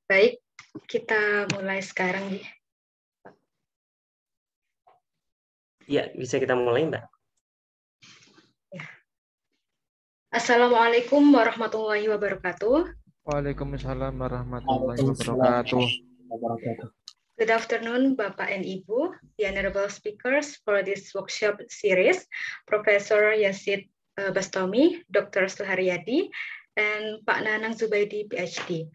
Baik, kita mulai sekarang. Ya, bisa kita mulai, Mbak. Ya. Assalamualaikum warahmatullahi wabarakatuh. Waalaikumsalam warahmatullahi wabarakatuh. Good afternoon, Bapak and Ibu, the honorable speakers for this workshop series, Professor Yazid Bastomi, Dr. Suharyadi, and Pak Nanang Zubaidi, PhD.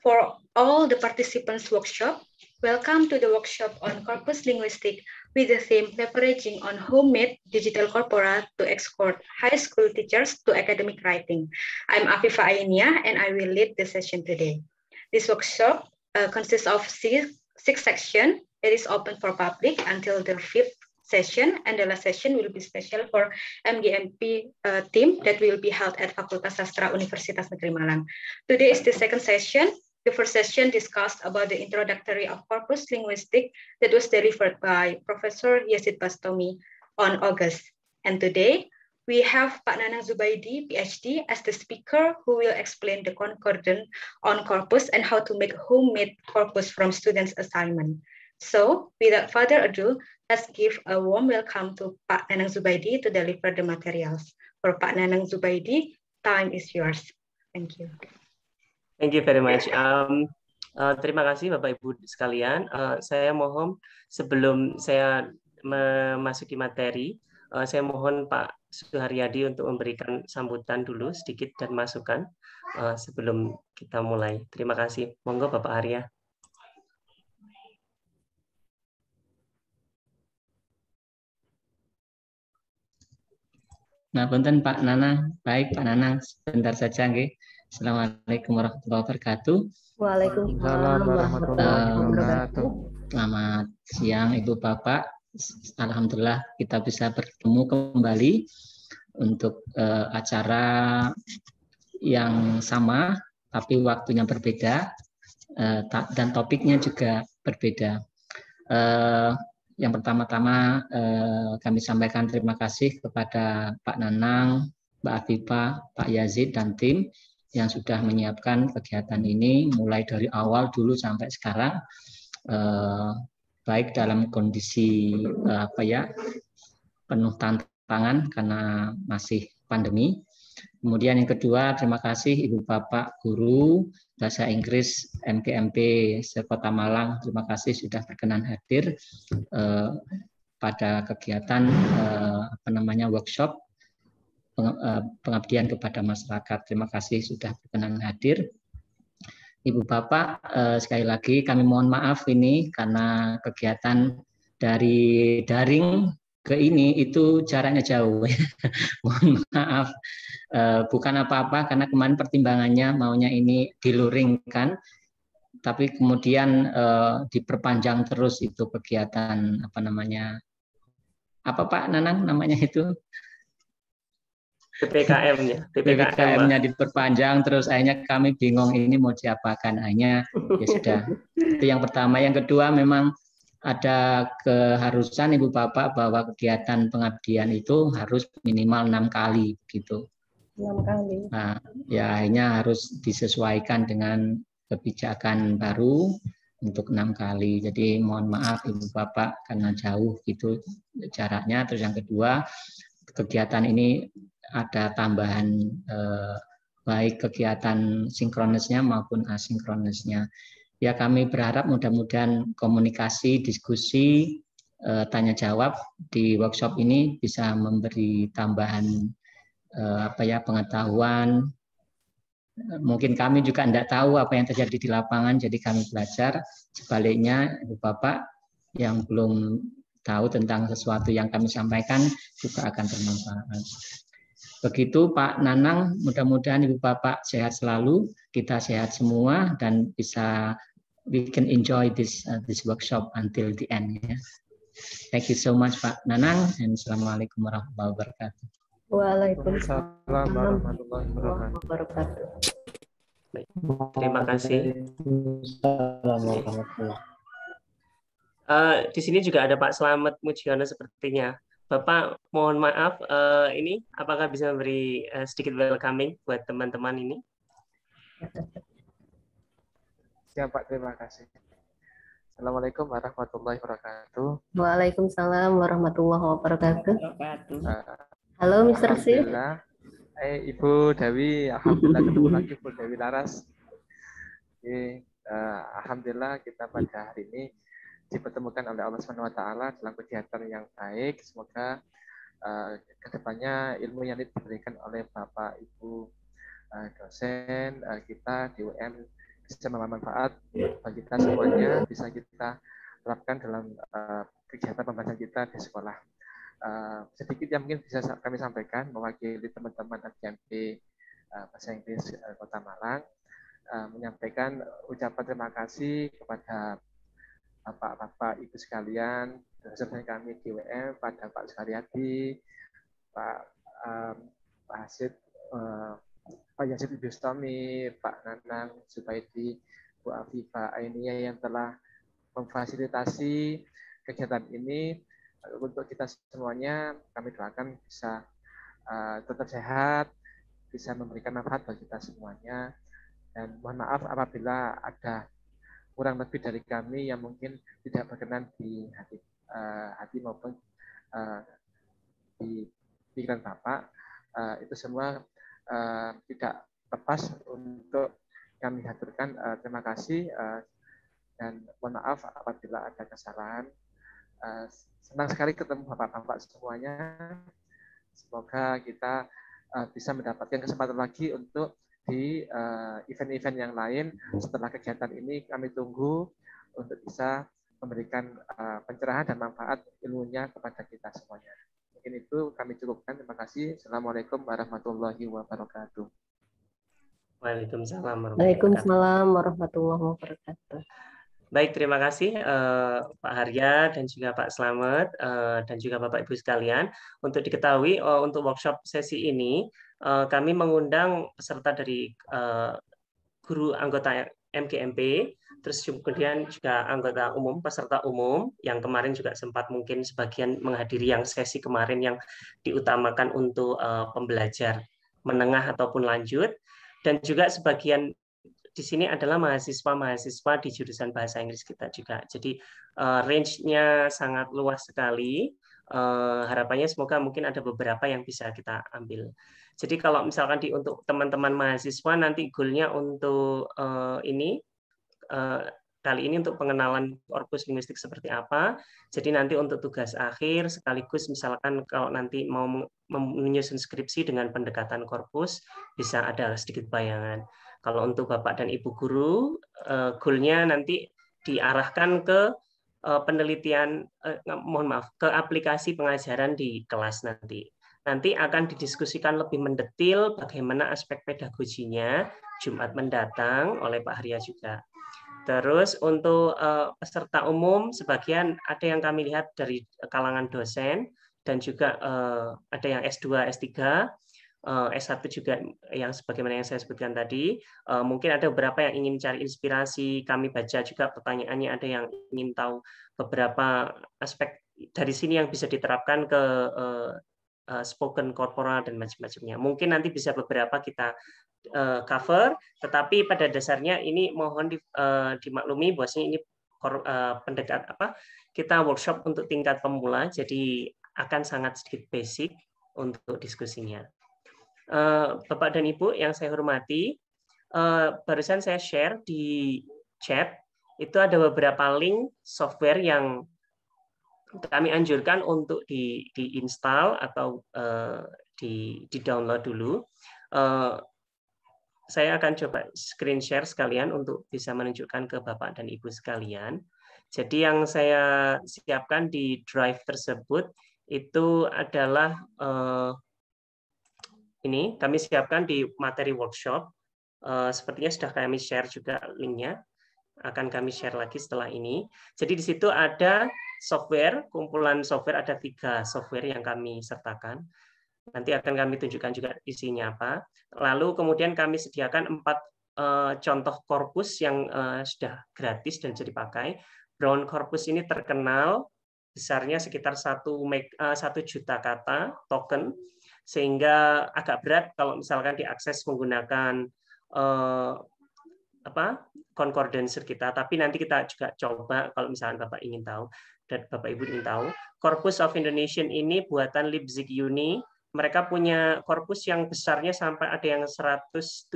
For all the participants workshop, welcome to the workshop on corpus linguistic with the theme leveraging on homemade digital corpora to escort high school teachers to academic writing. I'm Afifa Ainia, and I will lead the session today. This workshop consists of six sections. It is open for public until the fifth session, and the last session will be special for MGMP team that will be held at Fakultas Sastra Universitas Negeri Malang. Today is the second session. The first session discussed about the introductory of corpus linguistic that was delivered by Professor Yazid Bastomi on August. And today, we have Pak Nanang Zubaidi, PhD, as the speaker who will explain the concordant on corpus and how to make homemade corpus from students' assignment. So, without further ado, let's give a warm welcome to Pak Nanang Zubaidi to deliver the materials. For Pak Nanang Zubaidi, time is yours. Thank you. Thank you very much. Terima kasih Bapak Ibu sekalian. Saya mohon sebelum saya memasuki materi, saya mohon Pak Suharyadi untuk memberikan sambutan dulu sedikit dan masukan sebelum kita mulai. Terima kasih. Monggo Bapak Arya. Nah, punten Pak Nanang. Baik Pak Nanang, sebentar saja nggih. Assalamualaikum warahmatullahi wabarakatuh. Waalaikumsalam warahmatullahi wabarakatuh. Selamat siang Ibu Bapak. Alhamdulillah kita bisa bertemu kembali untuk acara yang sama tapi waktunya berbeda dan topiknya juga berbeda. Yang pertama-tama kami sampaikan terima kasih kepada Pak Nanang, Mbak Afifa, Pak Yazid dan tim yang sudah menyiapkan kegiatan ini mulai dari awal dulu sampai sekarang, baik dalam kondisi penuh tantangan karena masih pandemi. Kemudian yang kedua, terima kasih Ibu Bapak Guru Bahasa Inggris MGMP Sekota Malang. Terima kasih sudah berkenan hadir pada kegiatan workshop pengabdian kepada masyarakat. Terima kasih sudah berkenan hadir. Ibu Bapak, sekali lagi kami mohon maaf ini karena kegiatan dari daring ke ini itu jaraknya jauh. Mohon maaf, bukan apa-apa karena kemarin pertimbangannya maunya ini diluringkan, tapi kemudian diperpanjang terus itu kegiatan apa Pak Nanang namanya itu? PPKM-nya diperpanjang, terus akhirnya kami bingung ini mau diapakan. Akhirnya ya sudah, itu yang pertama. Yang kedua memang ada keharusan Ibu Bapak bahwa kegiatan pengabdian itu harus minimal 6 kali gitu. 6 kali. Nah, ya akhirnya harus disesuaikan dengan kebijakan baru untuk 6 kali. Jadi mohon maaf Ibu Bapak karena jauh gitu jaraknya. Terus yang kedua, kegiatan ini ada tambahan baik kegiatan sinkronisnya maupun asinkronisnya. Ya kami berharap mudah-mudahan komunikasi, diskusi, tanya jawab di workshop ini bisa memberi tambahan pengetahuan. Mungkin kami juga tidak tahu apa yang terjadi di lapangan, jadi kami belajar. Sebaliknya Ibu Bapak yang belum tahu tentang sesuatu yang kami sampaikan juga akan bermanfaat. Begitu Pak Nanang, mudah-mudahan Ibu Bapak sehat selalu, kita sehat semua dan bisa we can enjoy this workshop until the end. Ya. Thank you so much Pak Nanang, and assalamualaikum warahmatullahi wabarakatuh. Waalaikumsalam warahmatullahi wabarakatuh. Terima kasih. Di sini juga ada Pak Slamet Mujiono sepertinya. Bapak, mohon maaf, ini apakah bisa memberi sedikit welcoming buat teman-teman ini? Siap Pak, terima kasih. Assalamualaikum warahmatullahi wabarakatuh. Waalaikumsalam warahmatullahi wabarakatuh. Halo Mr. Sif. Alhamdulillah. Ibu Dewi, alhamdulillah ketemu lagi Bu Dewi Laras. Alhamdulillah kita pada hari ini dipertemukan oleh Allah SWT dalam kegiatan yang baik. Semoga kedepannya ilmu yang diberikan oleh Bapak Ibu dosen kita di UM bisa bermanfaat bagi kita semuanya, bisa kita terapkan dalam kegiatan pembelajaran kita di sekolah. Sedikit yang mungkin bisa kami sampaikan mewakili teman-teman AGMP Bahasa Inggris Kota Malang, menyampaikan ucapan terima kasih kepada Bapak Ibu sekalian, dosen kami di UM, pada Pak Suharyadi, Pak Hasid, Pak Yazid Bustami, Pak Nanang Zubaidi, Bu Afifah Ainiyah yang telah memfasilitasi kegiatan ini untuk kita semuanya. Kami doakan bisa tetap sehat, bisa memberikan manfaat bagi kita semuanya. Dan mohon maaf apabila ada kurang lebih dari kami yang mungkin tidak berkenan di hati maupun di pikiran Bapak. Itu semua tidak lepas untuk kami haturkan terima kasih dan mohon maaf apabila ada kesalahan. Senang sekali ketemu Bapak-Bapak semuanya. Semoga kita bisa mendapatkan kesempatan lagi untuk di event-event yang lain setelah kegiatan ini. Kami tunggu untuk bisa memberikan pencerahan dan manfaat ilmunya kepada kita semuanya. Mungkin itu kami cukupkan. Terima kasih. Assalamualaikum warahmatullahi wabarakatuh. Waalaikumsalam warahmatullahi wabarakatuh. Baik, terima kasih Pak Harya dan juga Pak Slamet dan juga Bapak Ibu sekalian. Untuk diketahui, untuk workshop sesi ini kami mengundang peserta dari guru anggota MGMP, terus kemudian juga anggota umum, peserta umum yang kemarin juga sempat mungkin sebagian menghadiri yang sesi kemarin yang diutamakan untuk pembelajar menengah ataupun lanjut, dan juga sebagian di sini adalah mahasiswa-mahasiswa di jurusan bahasa Inggris kita juga. Jadi range-nya sangat luas sekali. Harapannya semoga mungkin ada beberapa yang bisa kita ambil. Jadi kalau misalkan untuk teman-teman mahasiswa nanti goal-nya untuk kali ini untuk pengenalan korpus linguistik seperti apa. Jadi nanti untuk tugas akhir sekaligus misalkan kalau nanti mau menyusun skripsi dengan pendekatan korpus bisa ada sedikit bayangan. Kalau untuk Bapak dan Ibu guru, goal-nya nanti diarahkan ke penelitian, ke aplikasi pengajaran di kelas nanti. Nanti akan didiskusikan lebih mendetil bagaimana aspek pedagoginya Jumat mendatang oleh Pak Harya juga. Terus untuk peserta umum, sebagian ada yang kami lihat dari kalangan dosen, dan juga ada yang S2, S3, S1 juga yang sebagaimana yang saya sebutkan tadi. Mungkin ada beberapa yang ingin cari inspirasi, kami baca juga pertanyaannya, ada yang ingin tahu beberapa aspek dari sini yang bisa diterapkan ke spoken corporal dan macam-macamnya. Mungkin nanti bisa beberapa kita cover, tetapi pada dasarnya ini mohon dimaklumi bahwasanya ini kita workshop untuk tingkat pemula, jadi akan sangat sedikit basic untuk diskusinya. Bapak dan Ibu yang saya hormati, barusan saya share di chat itu ada beberapa link software yang kami anjurkan untuk diinstal atau di-download dulu. Saya akan coba screen share sekalian untuk bisa menunjukkan ke Bapak dan Ibu sekalian. Jadi yang saya siapkan di drive tersebut itu adalah ini kami siapkan di materi workshop. Sepertinya sudah kami share juga linknya. Akan kami share lagi setelah ini. Jadi di situ ada software, kumpulan software, ada 3 software yang kami sertakan. Nanti akan kami tunjukkan juga isinya apa. Lalu kemudian kami sediakan 4 contoh korpus yang sudah gratis dan bisa dipakai. Brown Corpus ini terkenal, besarnya sekitar 1 juta kata token, sehingga agak berat kalau misalkan diakses menggunakan concordancer kita, tapi nanti kita juga coba kalau misalnya Bapak ingin tahu dan Bapak Ibu ingin tahu. Corpus of Indonesian ini buatan Leipzig Uni. Mereka punya korpus yang besarnya sampai ada yang 107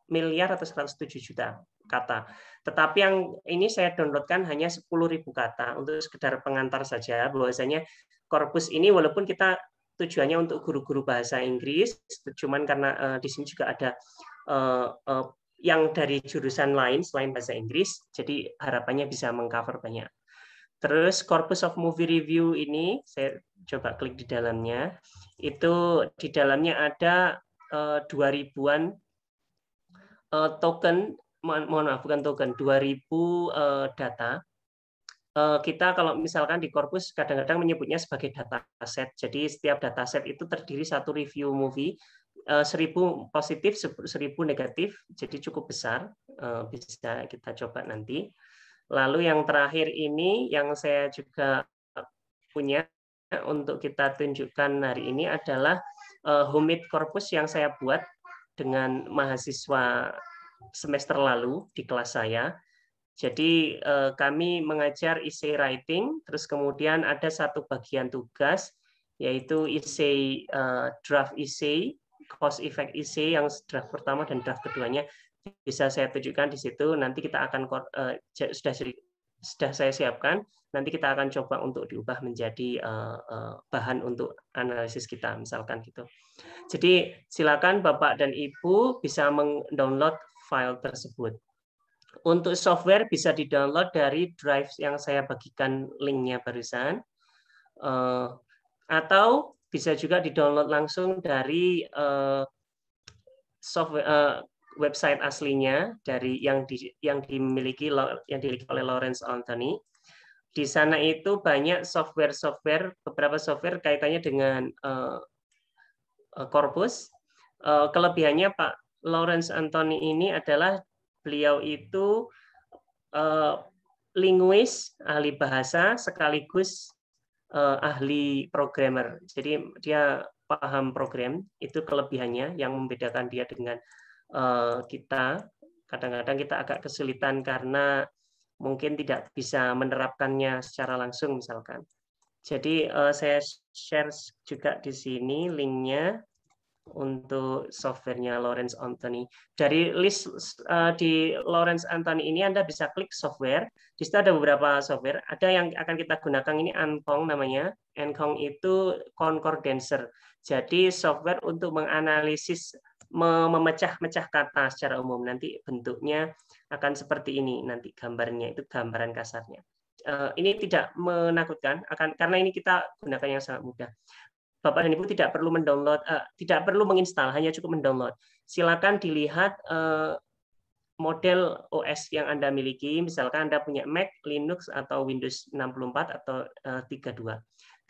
miliar atau 107 juta kata. Tetapi yang ini saya downloadkan hanya 10.000 kata untuk sekedar pengantar saja, bahwasanya korpus ini walaupun kita tujuannya untuk guru-guru bahasa Inggris, cuman karena di sini juga ada yang dari jurusan lain selain bahasa Inggris, jadi harapannya bisa mengcover banyak. Terus Corpus of Movie Review ini, saya coba klik di dalamnya, itu di dalamnya ada 2.000-an token, mohon maaf bukan token, 2.000 data. Kita kalau misalkan di Corpus kadang-kadang menyebutnya sebagai dataset. Jadi setiap dataset itu terdiri satu review movie, 1.000 positif, 1.000 negatif, jadi cukup besar. Bisa kita coba nanti. Lalu yang terakhir ini yang saya juga punya untuk kita tunjukkan hari ini adalah homemade corpus yang saya buat dengan mahasiswa semester lalu di kelas saya. Jadi kami mengajar essay writing, terus kemudian ada satu bagian tugas yaitu essay draft essay, cause effect essay yang draft pertama dan draft keduanya bisa saya tunjukkan di situ. Nanti kita akan sudah saya siapkan. Nanti kita akan coba untuk diubah menjadi bahan untuk analisis kita, misalkan gitu. Jadi silakan Bapak dan Ibu bisa mendownload file tersebut. Untuk software bisa didownload dari drive yang saya bagikan linknya barusan, atau bisa juga didownload langsung dari software website aslinya dari yang dimiliki oleh Lawrence Anthony. Di sana itu banyak beberapa software kaitannya dengan korpus. Kelebihannya Pak Lawrence Anthony ini adalah beliau itu linguis, ahli bahasa sekaligus ahli programmer. Jadi dia paham program, itu kelebihannya yang membedakan dia dengan kita. Kadang-kadang kita agak kesulitan karena mungkin tidak bisa menerapkannya secara langsung misalkan. Jadi saya share juga di sini linknya untuk softwarenya Lawrence Anthony. Dari list di Lawrence Anthony ini Anda bisa klik software. Di situ ada beberapa software. Ada yang akan kita gunakan ini Ankong namanya. Ankong itu concordancer. Jadi software untuk menganalisis memecah-mecah kata secara umum. Nanti bentuknya akan seperti ini. Nanti gambarnya itu gambaran kasarnya. Ini tidak menakutkan, karena ini kita gunakan yang sangat mudah. Bapak dan Ibu tidak perlu mendownload, tidak perlu menginstal, hanya cukup mendownload. Silakan dilihat model OS yang Anda miliki. Misalkan Anda punya Mac, Linux, atau Windows 64 atau 32.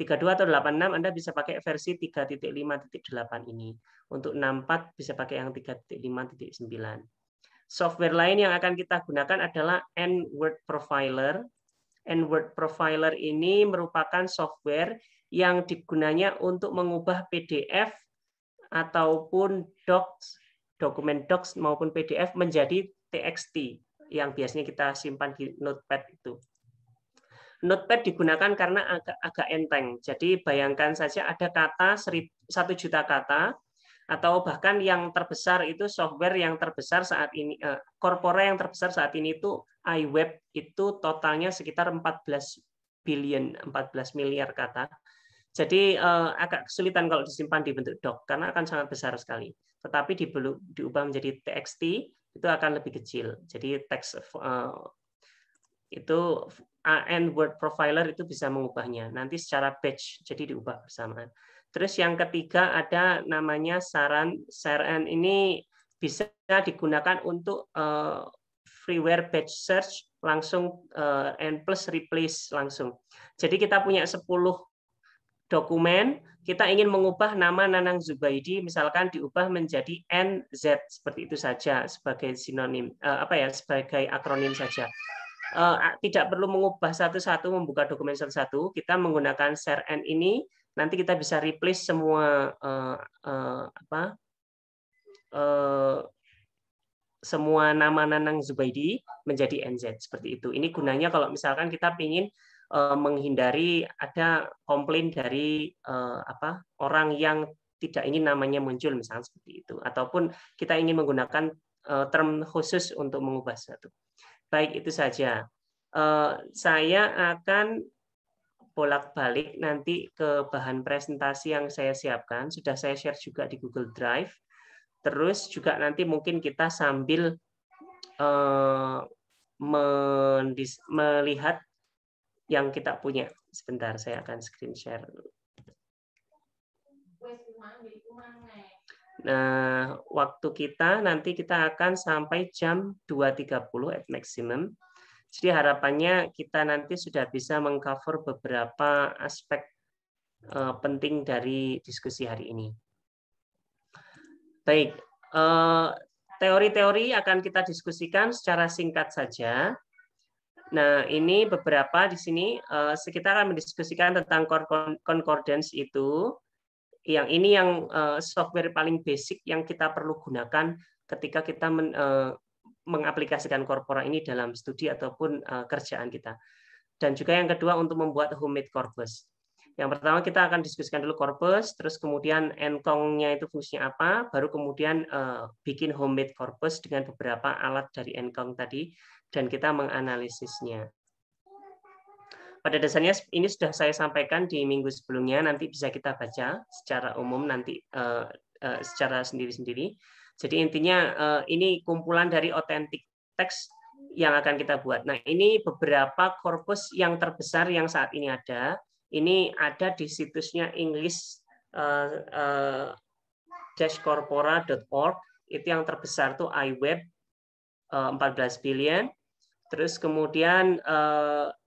32 atau 86 Anda bisa pakai versi 3.5.8 ini. Untuk 64 bisa pakai yang 3.5.9. Software lain yang akan kita gunakan adalah N-Word Profiler. N-Word Profiler ini merupakan software yang digunanya untuk mengubah PDF ataupun docs, dokumen docs maupun PDF menjadi TXT yang biasanya kita simpan di Notepad itu. Notepad digunakan karena agak enteng. Jadi bayangkan saja ada kata 1 juta kata, atau bahkan yang terbesar itu software yang terbesar saat ini, corpora yang terbesar saat ini itu iWeb, itu totalnya sekitar 14 miliar kata. Jadi agak kesulitan kalau disimpan di bentuk doc karena akan sangat besar sekali. Tetapi diubah menjadi TXT itu akan lebih kecil. Jadi teks itu N-Word Profiler itu bisa mengubahnya nanti secara batch, jadi diubah bersamaan. Terus yang ketiga ada namanya Saran. Saran ini bisa digunakan untuk freeware batch search langsung N plus replace langsung. Jadi kita punya 10 dokumen, kita ingin mengubah nama Nanang Zubaidi misalkan diubah menjadi NZ, seperti itu saja sebagai sinonim, sebagai akronim saja. Tidak perlu mengubah satu-satu, membuka dokumen satu-satu. Kita menggunakan share N ini, nanti kita bisa replace semua semua nama Nanang Zubaidi menjadi NZ seperti itu. Ini gunanya kalau misalkan kita ingin menghindari ada komplain dari orang yang tidak ingin namanya muncul misalnya seperti itu, ataupun kita ingin menggunakan term khusus untuk mengubah sesuatu. Baik, itu saja. Saya akan bolak-balik nanti ke bahan presentasi yang saya siapkan, sudah saya share juga di Google Drive. Terus juga nanti mungkin kita sambil melihat yang kita punya. Sebentar, saya akan screen share. Nah, waktu kita nanti kita akan sampai jam 2.30 at maximum. Jadi harapannya kita nanti sudah bisa mengcover beberapa aspek penting dari diskusi hari ini. Baik, teori-teori akan kita diskusikan secara singkat saja. Nah, ini beberapa di sini kita akan mendiskusikan tentang concordance itu. Yang ini yang software paling basic yang kita perlu gunakan ketika kita mengaplikasikan corpora ini dalam studi ataupun kerjaan kita. Dan juga yang kedua untuk membuat homemade corpus. Yang pertama kita akan diskusikan dulu corpus, terus kemudian encong-nya itu fungsinya apa, baru kemudian bikin homemade corpus dengan beberapa alat dari encong tadi, dan kita menganalisisnya. Pada dasarnya ini sudah saya sampaikan di minggu sebelumnya, nanti bisa kita baca secara umum nanti secara sendiri-sendiri. Jadi intinya ini kumpulan dari authentic text yang akan kita buat. Nah, ini beberapa korpus yang terbesar yang saat ini ada. Ini ada di situsnya english-corpora.org. Itu yang terbesar tuh iWeb 14 billion. Terus kemudian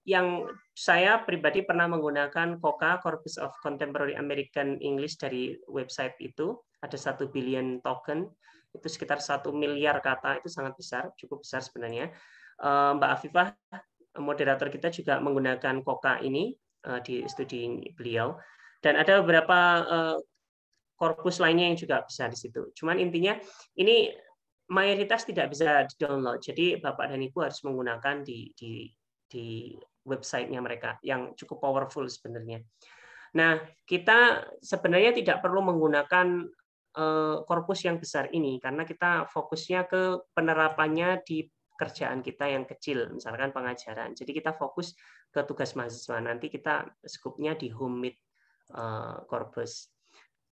yang saya pribadi pernah menggunakan COCA, Corpus of Contemporary American English dari website itu. Ada 1 billion token. Itu sekitar 1 miliar kata, itu sangat besar, cukup besar sebenarnya. Mbak Afifah, moderator kita juga menggunakan COCA ini di studi beliau. Dan ada beberapa korpus lainnya yang juga besar di situ. Cuman intinya ini mayoritas tidak bisa di-download. Jadi Bapak dan Ibu harus menggunakan di website-nya mereka yang cukup powerful sebenarnya. Nah, kita sebenarnya tidak perlu menggunakan korpus yang besar ini karena kita fokusnya ke penerapannya di kerjaan kita yang kecil, misalkan pengajaran. Jadi kita fokus ke tugas mahasiswa. Nanti kita skupnya di homemade korpus.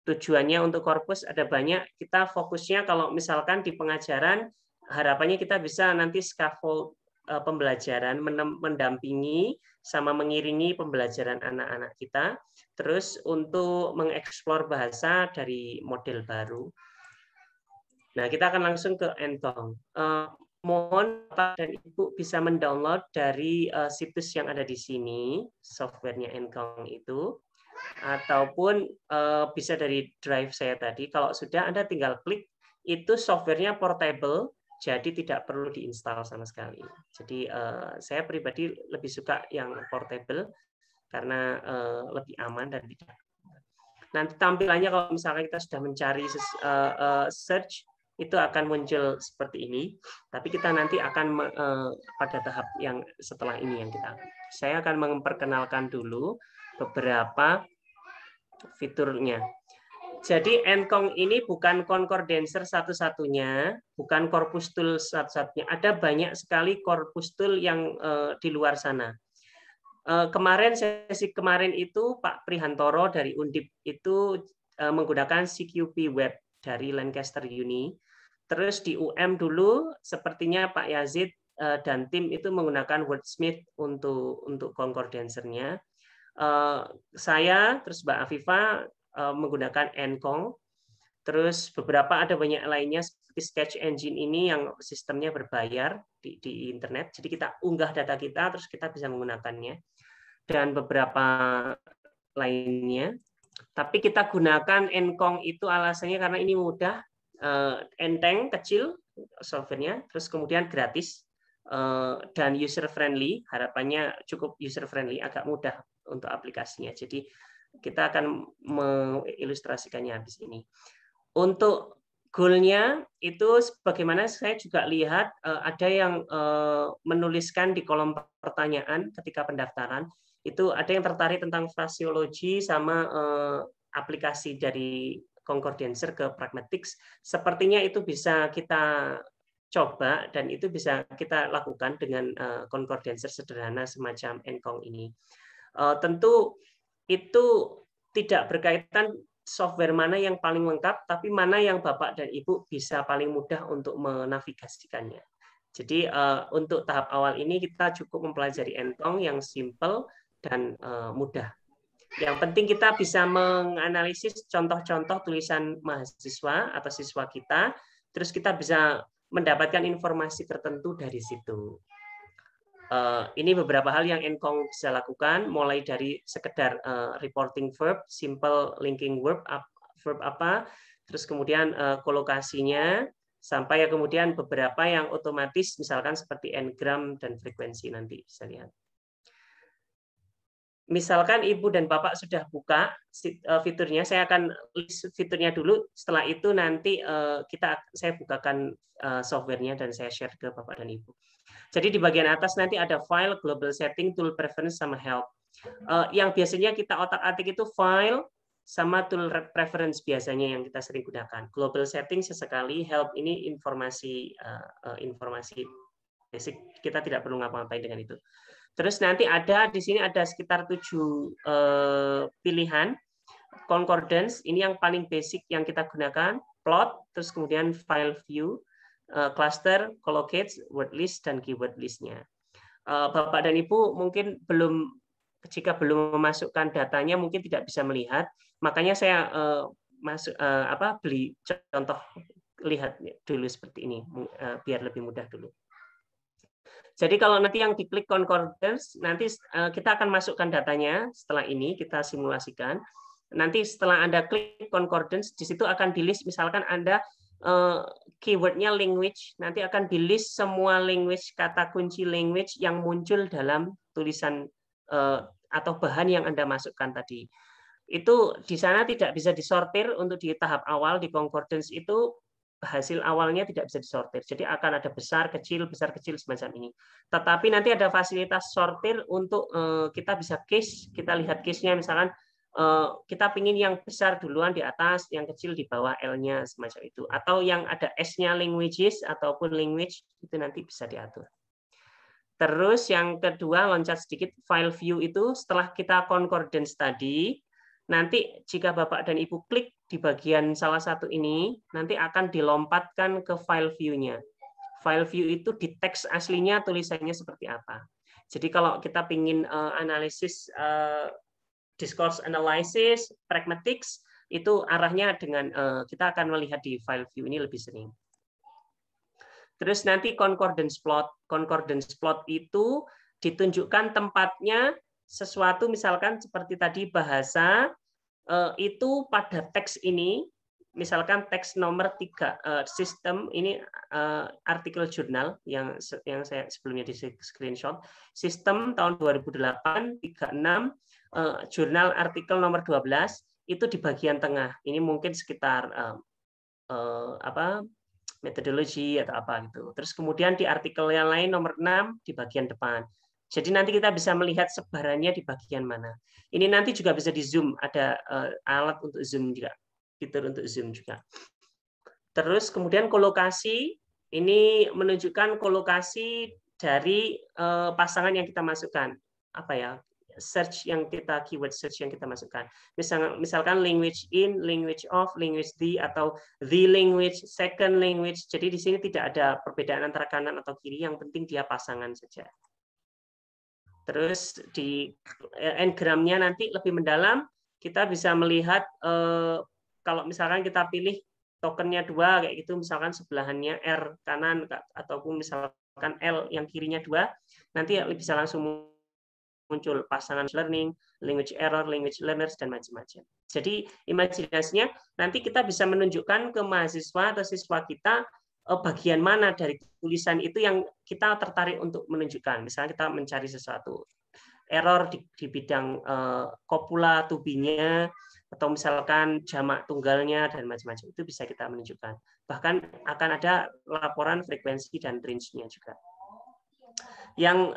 Tujuannya untuk korpus ada banyak. Kita fokusnya kalau misalkan di pengajaran, harapannya kita bisa nanti scaffold pembelajaran, mendampingi sama mengiringi pembelajaran anak-anak kita. Terus untuk mengeksplor bahasa dari model baru. Nah, kita akan langsung ke encong. Mohon Bapak dan Ibu bisa mendownload dari situs yang ada di sini, softwarenya encong itu, ataupun bisa dari drive saya tadi. Kalau sudah, Anda tinggal klik, itu softwarenya portable, jadi tidak perlu diinstal sama sekali. Jadi saya pribadi lebih suka yang portable karena lebih aman dan tidak. Nanti tampilannya kalau misalkan kita sudah mencari search, itu akan muncul seperti ini. Tapi kita nanti akan pada tahap yang setelah ini yang saya akan memperkenalkan dulu beberapa fiturnya. Jadi encong ini bukan concordancer satu-satunya, bukan corpus tool satu-satunya. Ada banyak sekali corpus tool yang di luar sana. Kemarin sesi kemarin itu Pak Prihantoro dari Undip itu menggunakan CQP Web dari Lancaster Uni. Terus di UM dulu sepertinya Pak Yazid dan tim itu menggunakan Wordsmith untuk concordancernya. Saya terus Mbak Afifah menggunakan encong. Terus beberapa ada banyak lainnya seperti Sketch Engine ini yang sistemnya berbayar di internet. Jadi kita unggah data kita terus kita bisa menggunakannya. Dan beberapa lainnya. Tapi kita gunakan encong itu alasannya karena ini mudah, enteng, kecil softwarenya, terus kemudian gratis dan user friendly. Harapannya cukup user friendly, agak mudah untuk aplikasinya. Jadi kita akan mengilustrasikannya habis ini. Untuk goal-nya itu sebagaimana saya juga lihat ada yang menuliskan di kolom pertanyaan ketika pendaftaran, itu ada yang tertarik tentang frasiologi sama aplikasi dari Concordancer ke Pragmatics. Sepertinya itu bisa kita coba dan itu bisa kita lakukan dengan Concordancer sederhana semacam Encong ini. Tentu itu tidak berkaitan software mana yang paling lengkap, tapi mana yang Bapak dan Ibu bisa paling mudah untuk menavigasikannya. Jadi untuk tahap awal ini kita cukup mempelajari Encong yang simple dan mudah. Yang penting kita bisa menganalisis contoh-contoh tulisan mahasiswa atau siswa kita, terus kita bisa mendapatkan informasi tertentu dari situ. Ini beberapa hal yang Encong bisa lakukan, mulai dari sekedar reporting verb, simple linking verb apa, terus kemudian kolokasinya, sampai kemudian beberapa yang otomatis, misalkan seperti n-gram dan frekuensi nanti bisa lihat. Misalkan Ibu dan Bapak sudah buka fiturnya, saya akan list fiturnya dulu. Setelah itu nanti saya bukakan softwarenya dan saya share ke Bapak dan Ibu. Jadi di bagian atas nanti ada file, global setting, tool preference, sama help. Yang biasanya kita otak-atik itu file sama tool preference biasanya yang kita sering gunakan. Global setting sesekali, help ini informasi basic, kita tidak perlu ngapa-ngapain dengan itu. Terus nanti ada di sini ada sekitar 7 pilihan. Concordance ini yang paling basic yang kita gunakan, plot, terus kemudian file view, cluster, collocate, word list, dan keyword listnya. Bapak dan Ibu mungkin jika belum memasukkan datanya mungkin tidak bisa melihat, makanya saya beli contoh, lihat dulu seperti ini biar lebih mudah dulu. Jadi kalau nanti yang diklik concordance, nanti kita akan masukkan datanya. Setelah ini kita simulasikan. Nanti setelah Anda klik concordance, di situ akan di-list, misalkan Anda keywordnya language, nanti akan di-list semua language, kata kunci language yang muncul dalam tulisan atau bahan yang Anda masukkan tadi. Itu di sana tidak bisa disortir untuk di tahap awal di concordance itu. Hasil awalnya tidak bisa disortir. Jadi akan ada besar, kecil semacam ini. Tetapi nanti ada fasilitas sortir untuk kita bisa case, kita lihat case-nya misalkan kita pingin yang besar duluan di atas, yang kecil di bawah L-nya semacam itu. Atau yang ada S-nya languages ataupun language itu nanti bisa diatur. Terus yang kedua, loncat sedikit, file view itu setelah kita concordance tadi, nanti jika Bapak dan Ibu klik di bagian salah satu ini, nanti akan dilompatkan ke file view-nya. File view itu di teks aslinya tulisannya seperti apa. Jadi kalau kita ingin analisis discourse analysis, pragmatics, itu arahnya dengan kita akan melihat di file view ini lebih sering. Terus nanti concordance plot. Concordance plot itu ditunjukkan tempatnya sesuatu, misalkan seperti tadi bahasa itu pada teks ini, misalkan teks nomor 3 sistem ini artikel jurnal yang saya sebelumnya di screenshot, sistem tahun 2008 36 jurnal artikel nomor 12 itu di bagian tengah. Ini mungkin sekitar metodologi atau apa gitu. Terus kemudian di artikel yang lain nomor 6 di bagian depan. Jadi nanti kita bisa melihat sebarannya di bagian mana. Ini nanti juga bisa di zoom, ada alat untuk zoom juga, fitur untuk zoom juga. Terus kemudian kolokasi, ini menunjukkan kolokasi dari pasangan yang kita masukkan. Apa ya? Search yang kita, keyword search yang kita masukkan. Misalkan language in, language of, language the, atau the language, second language. Jadi di sini tidak ada perbedaan antara kanan atau kiri, yang penting dia pasangan saja. Terus di n-gramnya nanti lebih mendalam, kita bisa melihat kalau misalkan kita pilih tokennya 2 kayak gitu, misalkan sebelahannya R kanan ataupun misalkan L yang kirinya 2, nanti bisa langsung muncul pasangan learning, language error, language learners, dan macam-macam. Jadi imajinasinya nanti kita bisa menunjukkan ke mahasiswa atau siswa kita bagian mana dari tulisan itu yang kita tertarik untuk menunjukkan. Misalnya kita mencari sesuatu error di bidang copula tubinya, atau misalkan jamak tunggalnya dan macam-macam, itu bisa kita menunjukkan. Bahkan akan ada laporan frekuensi dan range-nya juga. Yang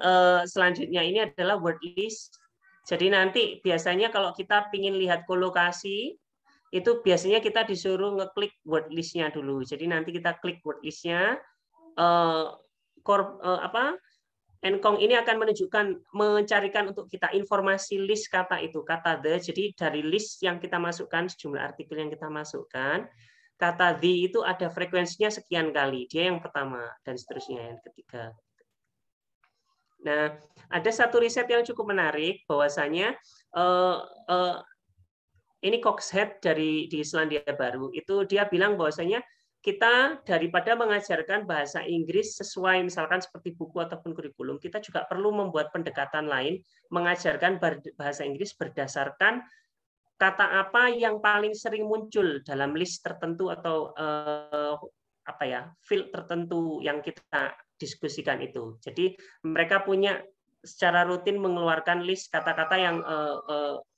selanjutnya ini adalah word list. Jadi nanti biasanya kalau kita ingin lihat kolokasi, itu biasanya kita disuruh ngeklik word list-nya dulu. Jadi nanti kita klik word list-nya, Encong ini akan mencarikan untuk kita informasi list kata itu, kata the. Jadi dari list yang kita masukkan, sejumlah artikel yang kita masukkan, kata the itu ada frekuensinya sekian kali. Dia yang pertama dan seterusnya yang ketiga. Nah, ada satu riset yang cukup menarik bahwasanya ini Coxhead di Selandia Baru, itu dia bilang bahwasanya kita daripada mengajarkan bahasa Inggris sesuai misalkan seperti buku ataupun kurikulum, kita juga perlu membuat pendekatan lain, mengajarkan bahasa Inggris berdasarkan kata apa yang paling sering muncul dalam list tertentu atau field tertentu yang kita diskusikan itu. Jadi mereka punya secara rutin mengeluarkan list kata-kata yang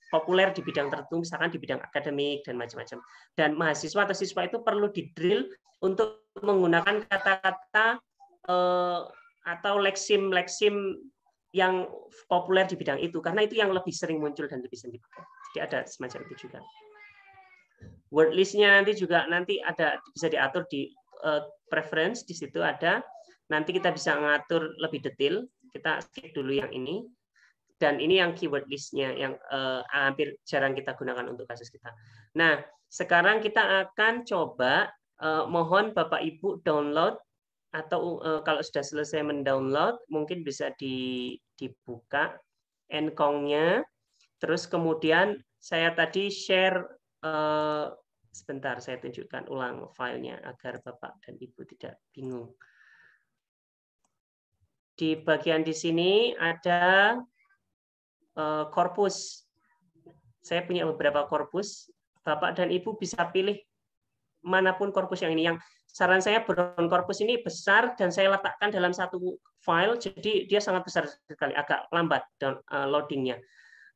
populer di bidang tertentu, misalkan di bidang akademik dan macam-macam. Dan mahasiswa atau siswa itu perlu di-drill untuk menggunakan kata-kata atau leksim yang populer di bidang itu, karena itu yang lebih sering muncul dan lebih sering dipakai. Jadi ada semacam itu juga. Word list-nya nanti juga ada bisa diatur di preference, di situ ada. Nanti kita bisa ngatur lebih detail. Kita skip dulu yang ini. Dan ini yang keyword list-nya yang hampir jarang kita gunakan untuk kasus kita. Nah, sekarang kita akan coba, mohon Bapak Ibu download, atau kalau sudah selesai mendownload, mungkin bisa dibuka Encong-nya. Terus kemudian saya tadi share, sebentar saya tunjukkan ulang filenya agar Bapak dan Ibu tidak bingung. Di bagian di sini ada korpus. Saya punya beberapa korpus. Bapak dan Ibu bisa pilih manapun korpus yang ini. Yang saran saya brown korpus ini besar dan saya letakkan dalam satu file, jadi dia sangat besar sekali, agak lambat loadingnya.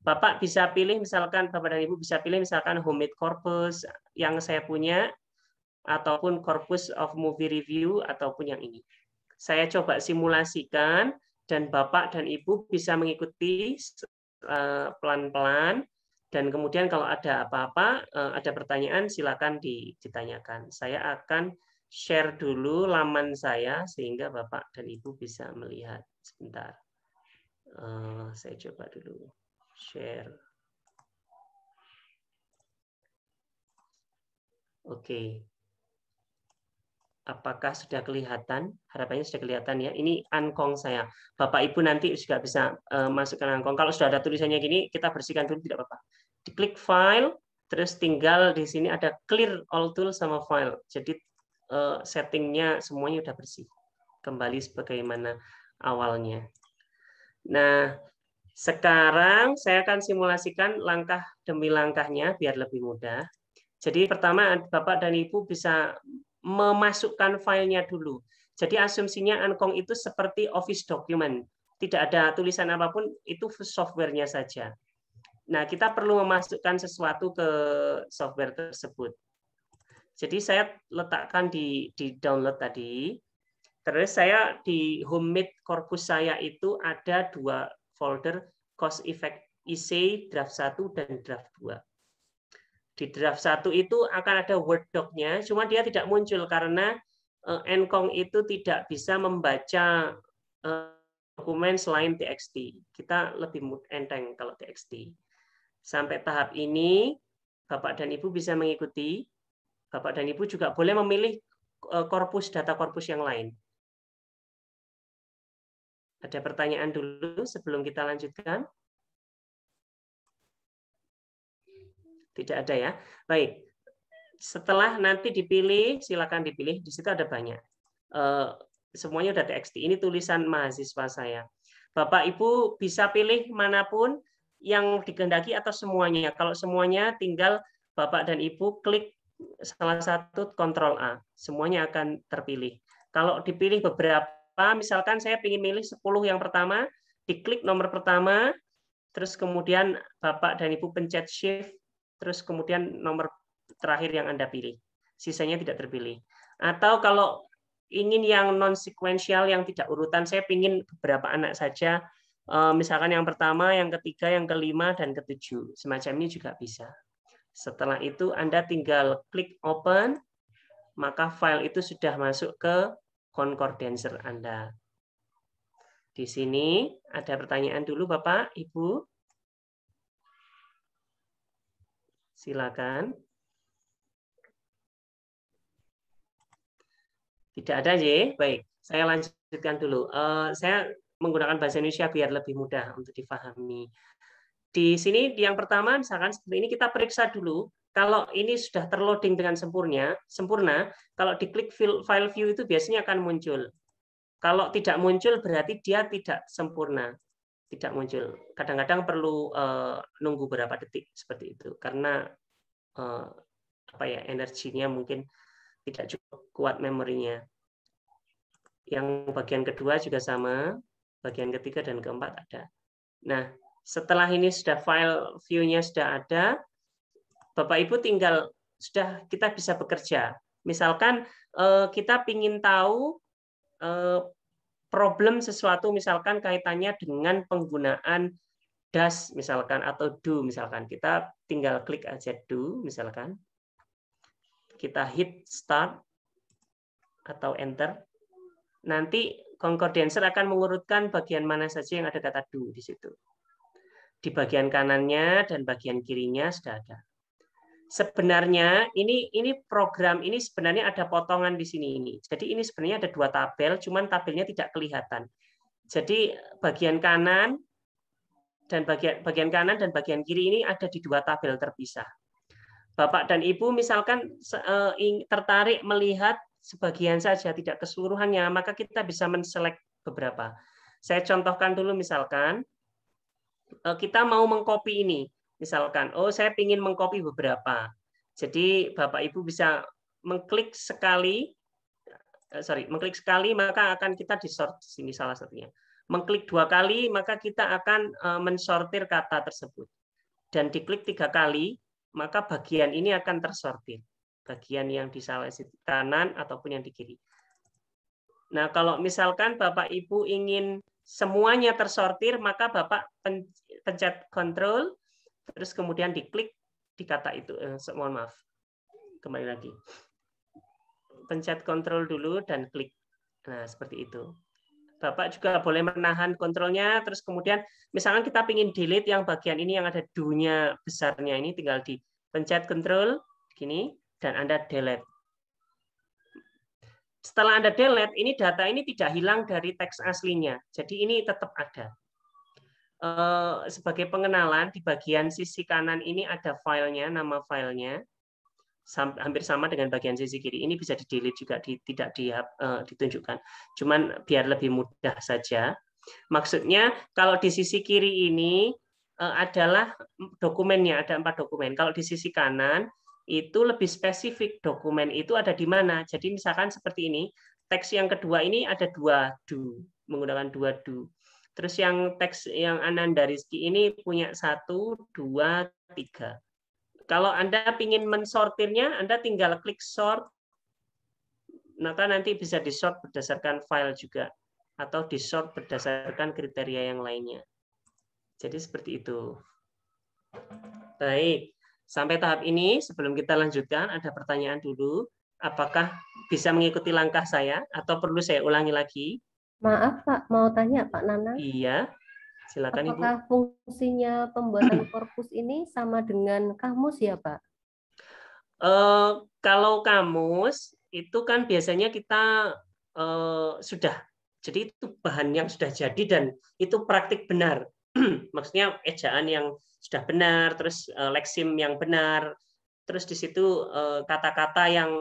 Bapak bisa pilih, misalkan Bapak dan Ibu bisa pilih misalkan homemade corpus yang saya punya, ataupun corpus of movie review, ataupun yang ini. Saya coba simulasikan dan Bapak dan Ibu bisa mengikuti pelan-pelan, dan kemudian kalau ada apa-apa, ada pertanyaan, silakan ditanyakan. Saya akan share dulu laman saya sehingga Bapak dan Ibu bisa melihat. Sebentar, saya coba dulu share. Oke. Apakah sudah kelihatan? Harapannya sudah kelihatan ya. Ini Encong saya. Bapak Ibu nanti juga bisa masukkan Encong. Kalau sudah ada tulisannya gini, kita bersihkan dulu, tidak apa-apa. Diklik file, terus tinggal di sini ada clear all tools sama file. Jadi settingnya semuanya sudah bersih. Kembali sebagaimana awalnya. Nah, sekarang saya akan simulasikan langkah demi langkahnya biar lebih mudah. Jadi pertama Bapak dan Ibu bisa memasukkan filenya dulu. Jadi asumsinya Encong itu seperti Office document. Tidak ada tulisan apapun, itu softwarenya saja. Nah, kita perlu memasukkan sesuatu ke software tersebut. Jadi saya letakkan di download tadi. Terus saya di homemade corpus saya itu ada 2 folder, Cause Effect Essay draft 1 dan draft 2. Di draft 1 itu akan ada Word doc-nya, cuma dia tidak muncul karena Encong itu tidak bisa membaca dokumen selain TXT. Kita lebih enteng kalau TXT. Sampai tahap ini, Bapak dan Ibu bisa mengikuti. Bapak dan Ibu juga boleh memilih data korpus yang lain. Ada pertanyaan dulu sebelum kita lanjutkan? Tidak ada ya. Baik. Setelah nanti dipilih, silakan dipilih. Di situ ada banyak. Semuanya udah TXT. Ini tulisan mahasiswa saya. Bapak Ibu bisa pilih manapun yang dikehendaki atau semuanya. Kalau semuanya tinggal Bapak dan Ibu klik salah satu Ctrl A. Semuanya akan terpilih. Kalau dipilih beberapa, misalkan saya ingin milih 10 yang pertama, diklik nomor pertama, terus kemudian Bapak dan Ibu pencet Shift, terus kemudian nomor terakhir yang Anda pilih. Sisanya tidak terpilih. Atau kalau ingin yang non-sequential, yang tidak urutan, saya ingin beberapa anak saja, misalkan yang pertama, yang ketiga, yang kelima, dan ketujuh. Semacam ini juga bisa. Setelah itu Anda tinggal klik open, maka file itu sudah masuk ke concordancer Anda. Di sini ada pertanyaan dulu Bapak, Ibu. Silakan. Tidak ada, J. Baik, saya lanjutkan dulu. Saya menggunakan bahasa Indonesia biar lebih mudah untuk difahami. Di sini yang pertama, misalkan seperti ini, kita periksa dulu. Kalau ini sudah terloading dengan sempurna, kalau diklik file view itu biasanya akan muncul. Kalau tidak muncul berarti dia tidak sempurna, tidak muncul. Kadang-kadang perlu nunggu beberapa detik seperti itu, karena energinya mungkin tidak cukup kuat memorinya. Yang bagian kedua juga sama, bagian ketiga dan keempat ada. Nah, setelah ini sudah file view-nya sudah ada, Bapak Ibu tinggal sudah kita bisa bekerja. Misalkan kita ingin tahu problem sesuatu, misalkan kaitannya dengan penggunaan das misalkan atau do misalkan, kita tinggal klik aja do misalkan. Kita hit start atau enter. Nanti concordancer akan mengurutkan bagian mana saja yang ada kata do di situ. Di bagian kanannya dan bagian kirinya sudah ada. Sebenarnya ini program ini sebenarnya ada potongan di sini ini. Jadi ini sebenarnya ada dua tabel, cuman tabelnya tidak kelihatan. Jadi bagian kanan dan bagian kanan dan bagian kiri ini ada di dua tabel terpisah. Bapak dan Ibu misalkan tertarik melihat sebagian saja, tidak keseluruhannya, maka kita bisa men-select beberapa. Saya contohkan dulu misalkan kita mau mengcopy ini. Misalkan, saya ingin mengcopy beberapa. Jadi Bapak Ibu bisa mengklik sekali, maka akan kita disort di sini salah satunya. Mengklik 2 kali, maka kita akan mensortir kata tersebut. Dan diklik 3 kali, maka bagian ini akan tersortir. Bagian yang di kanan ataupun yang di kiri. Nah, kalau misalkan Bapak Ibu ingin semuanya tersortir, maka Bapak pencet Ctrl, terus kemudian diklik di kata itu. Mohon maaf, kembali lagi. Pencet Ctrl dulu dan klik. Nah, seperti itu. Bapak juga boleh menahan kontrolnya, terus kemudian misalkan kita ingin delete yang bagian ini yang ada do-nya besarnya ini, tinggal dipencet Ctrl, gini, dan Anda delete. Setelah Anda delete, ini data ini tidak hilang dari teks aslinya. Jadi ini tetap ada. Sebagai pengenalan, di bagian sisi kanan ini ada filenya, nama filenya. Hampir sama dengan bagian sisi kiri. Ini bisa di-delete juga, tidak ditunjukkan. Cuman biar lebih mudah saja. Maksudnya, kalau di sisi kiri ini adalah dokumennya, ada 4 dokumen. Kalau di sisi kanan, itu lebih spesifik dokumen itu ada di mana. Jadi misalkan seperti ini, teks yang kedua ini ada 2 do, menggunakan 2 do. Terus yang teks yang Ananda Rizky ini punya 1, 2, 3. Kalau Anda ingin mensortirnya, Anda tinggal klik sort, maka nanti bisa di-sort berdasarkan file juga, atau di-sort berdasarkan kriteria yang lainnya. Jadi seperti itu. Baik. Sampai tahap ini, sebelum kita lanjutkan, ada pertanyaan dulu. Apakah bisa mengikuti langkah saya, atau perlu saya ulangi lagi? Maaf Pak, mau tanya Pak Nana. Iya, silakan Ibu. Apakah fungsinya pembuatan korpus ini sama dengan kamus ya Pak? Kalau kamus, itu kan biasanya kita sudah, jadi itu bahan yang sudah jadi dan itu praktik benar. Maksudnya ejaan yang sudah benar, terus leksim yang benar, terus di situ kata-kata yang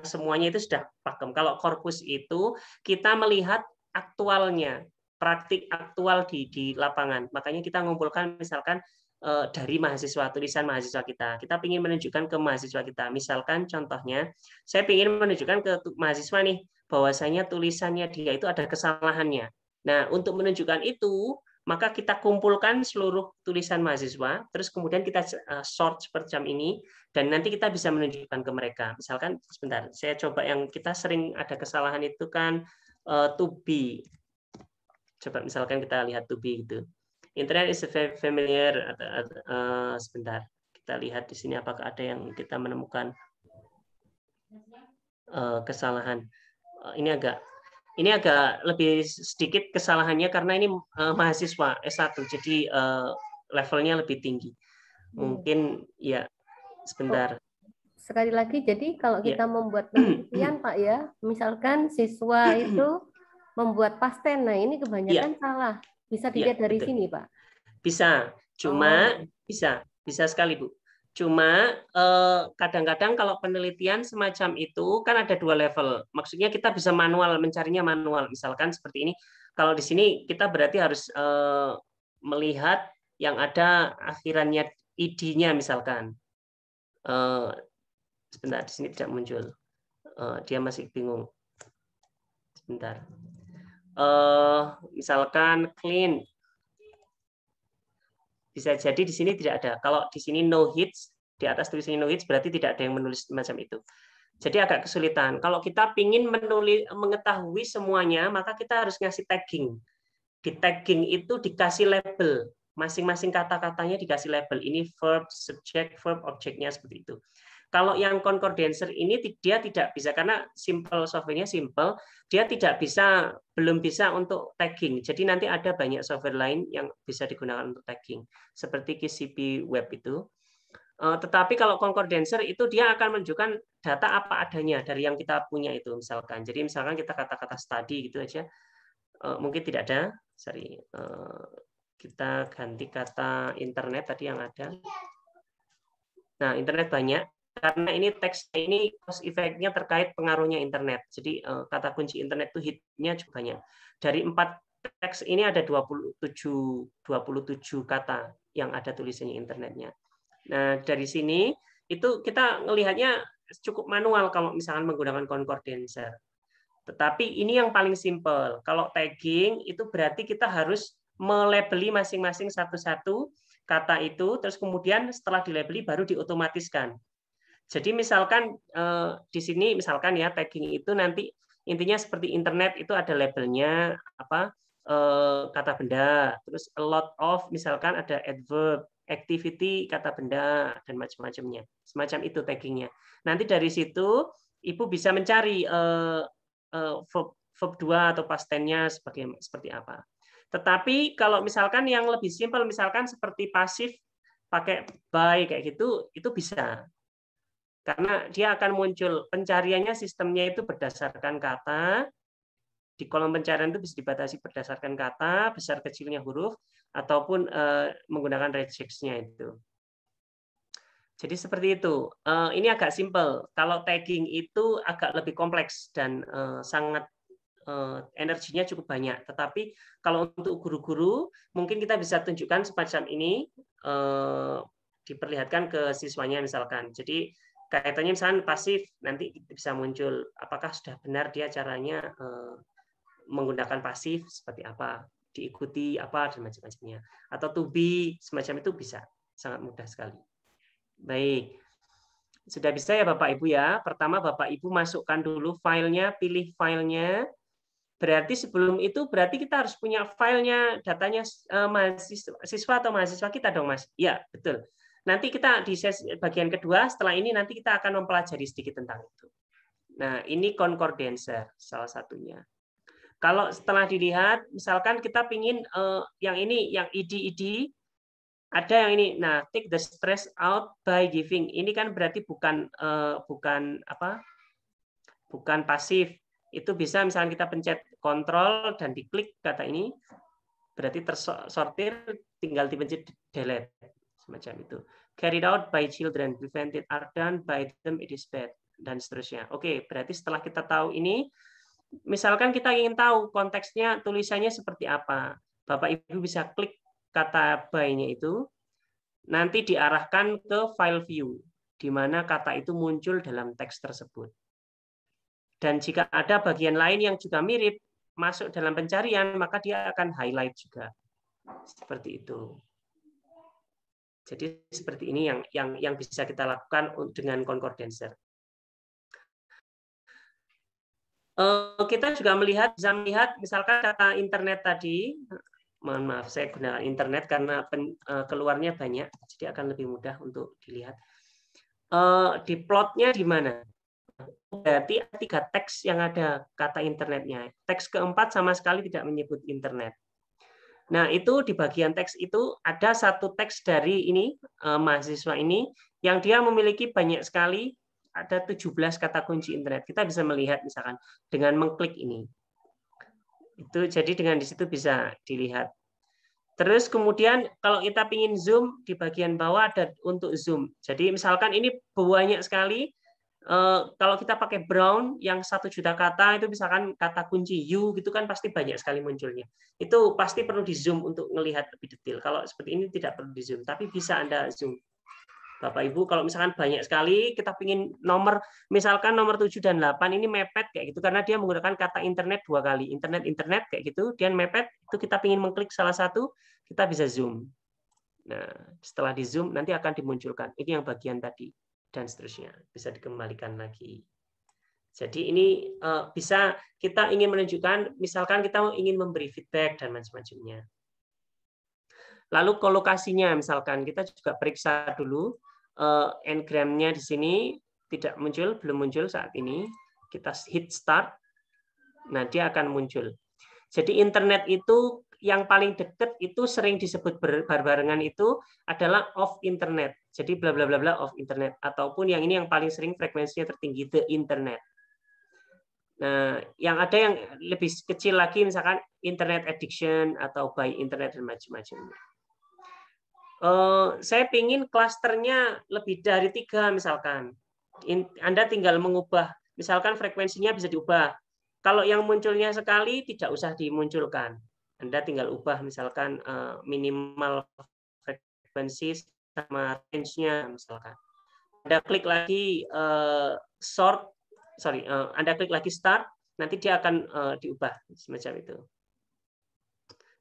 semuanya itu sudah pakem. Kalau korpus itu kita melihat aktualnya, praktik aktual di lapangan. Makanya kita ngumpulkan misalkan dari mahasiswa, tulisan mahasiswa kita. Kita ingin menunjukkan ke mahasiswa kita. Misalkan contohnya, saya ingin menunjukkan ke mahasiswa nih, bahwasanya tulisannya dia itu ada kesalahannya. Nah, untuk menunjukkan itu, maka kita kumpulkan seluruh tulisan mahasiswa, terus kemudian kita sort seperti ini, dan nanti kita bisa menunjukkan ke mereka. Misalkan, sebentar, saya coba yang kita sering ada kesalahan itu kan to be. Coba misalkan kita lihat to be gitu. Internet is familiar. Sebentar, kita lihat di sini apakah ada yang kita menemukan kesalahan. Ini agak lebih sedikit kesalahannya karena ini mahasiswa S1, jadi levelnya lebih tinggi. Mungkin ya sebentar. Sekali lagi, jadi kalau kita membuat penelitian Pak ya, misalkan siswa itu membuat pasten, nah ini kebanyakan salah. Bisa dilihat dari sini Pak? Bisa, cuma bisa sekali Bu. Cuma kadang-kadang kalau penelitian semacam itu kan ada 2 level. Maksudnya kita bisa manual, mencarinya manual. Misalkan seperti ini. Kalau di sini kita berarti harus melihat yang ada akhirannya ID-nya misalkan. Sebentar, di sini tidak muncul. Dia masih bingung. Sebentar. Misalkan clean. Bisa jadi di sini tidak ada. Kalau di sini no hits, di atas tulisannya no hits berarti tidak ada yang menulis macam itu. Jadi agak kesulitan. Kalau kita ingin mengetahui semuanya, maka kita harus ngasih tagging. Di tagging itu dikasih label. Masing-masing kata-katanya dikasih label. Ini verb, subject, verb, objeknya seperti itu. Kalau yang concordancer ini dia tidak bisa karena simple software-nya simple, dia tidak bisa, belum bisa untuk tagging. Jadi nanti ada banyak software lain yang bisa digunakan untuk tagging, seperti KCP Web itu. Tetapi kalau concordancer itu dia akan menunjukkan data apa adanya dari yang kita punya itu misalkan. Jadi misalkan kita kata-kata study gitu aja, mungkin tidak ada. Sorry, kita ganti kata internet tadi yang ada. Nah, internet banyak. Karena ini teks ini cause effect-nya terkait pengaruhnya internet. Jadi kata kunci internet itu hit-nya cukup banyak. Dari 4 teks ini ada 27 kata yang ada tulisannya internetnya. Nah, dari sini itu kita melihatnya cukup manual kalau misalkan menggunakan concordancer. Tetapi ini yang paling simple. Kalau tagging itu berarti kita harus melabeli masing-masing satu-satu kata itu, terus kemudian setelah dilabeli baru diotomatiskan. Jadi misalkan di sini misalkan ya tagging itu nanti intinya seperti internet itu ada labelnya apa kata benda, terus a lot of misalkan ada adverb, activity kata benda dan macam-macamnya. Semacam itu taggingnya. Nanti dari situ Ibu bisa mencari verb 2 atau past tense-nya seperti apa. Tetapi kalau misalkan yang lebih simpel misalkan seperti pasif pakai by kayak gitu itu bisa. Karena dia akan muncul pencariannya sistemnya itu berdasarkan kata, di kolom pencarian itu bisa dibatasi berdasarkan kata, besar kecilnya huruf, ataupun menggunakan regex-nya itu. Jadi seperti itu. Ini agak simpel. Kalau tagging itu agak lebih kompleks dan sangat energinya cukup banyak. Tetapi kalau untuk guru-guru, mungkin kita bisa tunjukkan semacam ini, diperlihatkan ke siswanya misalkan. Jadi kaitannya misalnya pasif, nanti bisa muncul apakah sudah benar dia caranya menggunakan pasif seperti apa, diikuti apa dan macam-macamnya. Atau to be semacam itu bisa, sangat mudah sekali. Baik, sudah bisa ya Bapak Ibu ya. Pertama Bapak Ibu masukkan dulu filenya, pilih filenya. Berarti sebelum itu berarti kita harus punya filenya, datanya siswa atau mahasiswa kita dong Mas. Ya betul. Nanti kita di sesi bagian kedua, setelah ini nanti kita akan mempelajari sedikit tentang itu. Nah, ini concordancer salah satunya. Kalau setelah dilihat, misalkan kita pingin yang ini, yang id, ada yang ini. Nah, take the stress out by giving. Ini kan berarti bukan pasif. Itu bisa misalkan kita pencet kontrol dan diklik kata ini, berarti tersortir, tinggal dipencet delete. Semacam itu. Carried out by children, prevented are done by them, it is bad, dan seterusnya. Oke, berarti setelah kita tahu ini, misalkan kita ingin tahu konteksnya, tulisannya seperti apa, Bapak Ibu bisa klik kata by-nya itu, nanti diarahkan ke file view, di mana kata itu muncul dalam teks tersebut. Dan jika ada bagian lain yang juga mirip, masuk dalam pencarian, maka dia akan highlight juga. Seperti itu. Jadi seperti ini yang bisa kita lakukan dengan concordancer. Kita juga bisa melihat misalkan data internet tadi. Mohon maaf, saya gunakan internet karena keluarnya banyak, jadi akan lebih mudah untuk dilihat. Di plotnya di mana? Berarti 3 teks yang ada kata internetnya. Teks keempat sama sekali tidak menyebut internet. Nah, itu di bagian teks itu ada satu teks dari ini mahasiswa ini yang dia memiliki banyak sekali, ada 17 kata kunci internet. Kita bisa melihat misalkan dengan mengklik ini. Itu jadi dengan di situ bisa dilihat. Terus kemudian kalau kita ingin zoom di bagian bawah ada untuk zoom. Jadi misalkan ini banyak sekali. Kalau kita pakai Brown yang 1 juta kata itu misalkan kata kunci you gitu kan pasti banyak sekali munculnya. Itu pasti perlu di zoom untuk melihat lebih detail. Kalau seperti ini tidak perlu di zoom, tapi bisa Anda zoom. Bapak Ibu, kalau misalkan banyak sekali kita ingin misalkan nomor 7 dan 8 ini mepet kayak gitu karena dia menggunakan kata internet 2 kali. Internet kayak gitu, dia mepet itu kita ingin mengklik salah satu, kita bisa zoom. Nah, setelah di zoom nanti akan dimunculkan. Ini yang bagian tadi dan seterusnya. Bisa dikembalikan lagi. Jadi ini bisa kita ingin menunjukkan misalkan kita ingin memberi feedback dan macam-macamnya. Lalu kolokasinya misalkan kita juga periksa dulu n-gramnya di sini tidak muncul, belum muncul saat ini. Kita hit start, nah dia akan muncul. Jadi internet itu yang paling dekat itu sering disebut berbarengan itu adalah off internet. Jadi bla bla bla bla off internet ataupun yang ini yang paling sering frekuensinya tertinggi the internet. Nah, yang ada yang lebih kecil lagi misalkan internet addiction atau by internet dan macam-macamnya. Saya pingin klasternya lebih dari 3 misalkan. Anda tinggal mengubah, misalkan frekuensinya bisa diubah. Kalau yang munculnya sekali tidak usah dimunculkan. Anda tinggal ubah misalkan minimal frekuensi sama range-nya misalkan. Anda klik lagi Anda klik lagi start, nanti dia akan diubah semacam itu.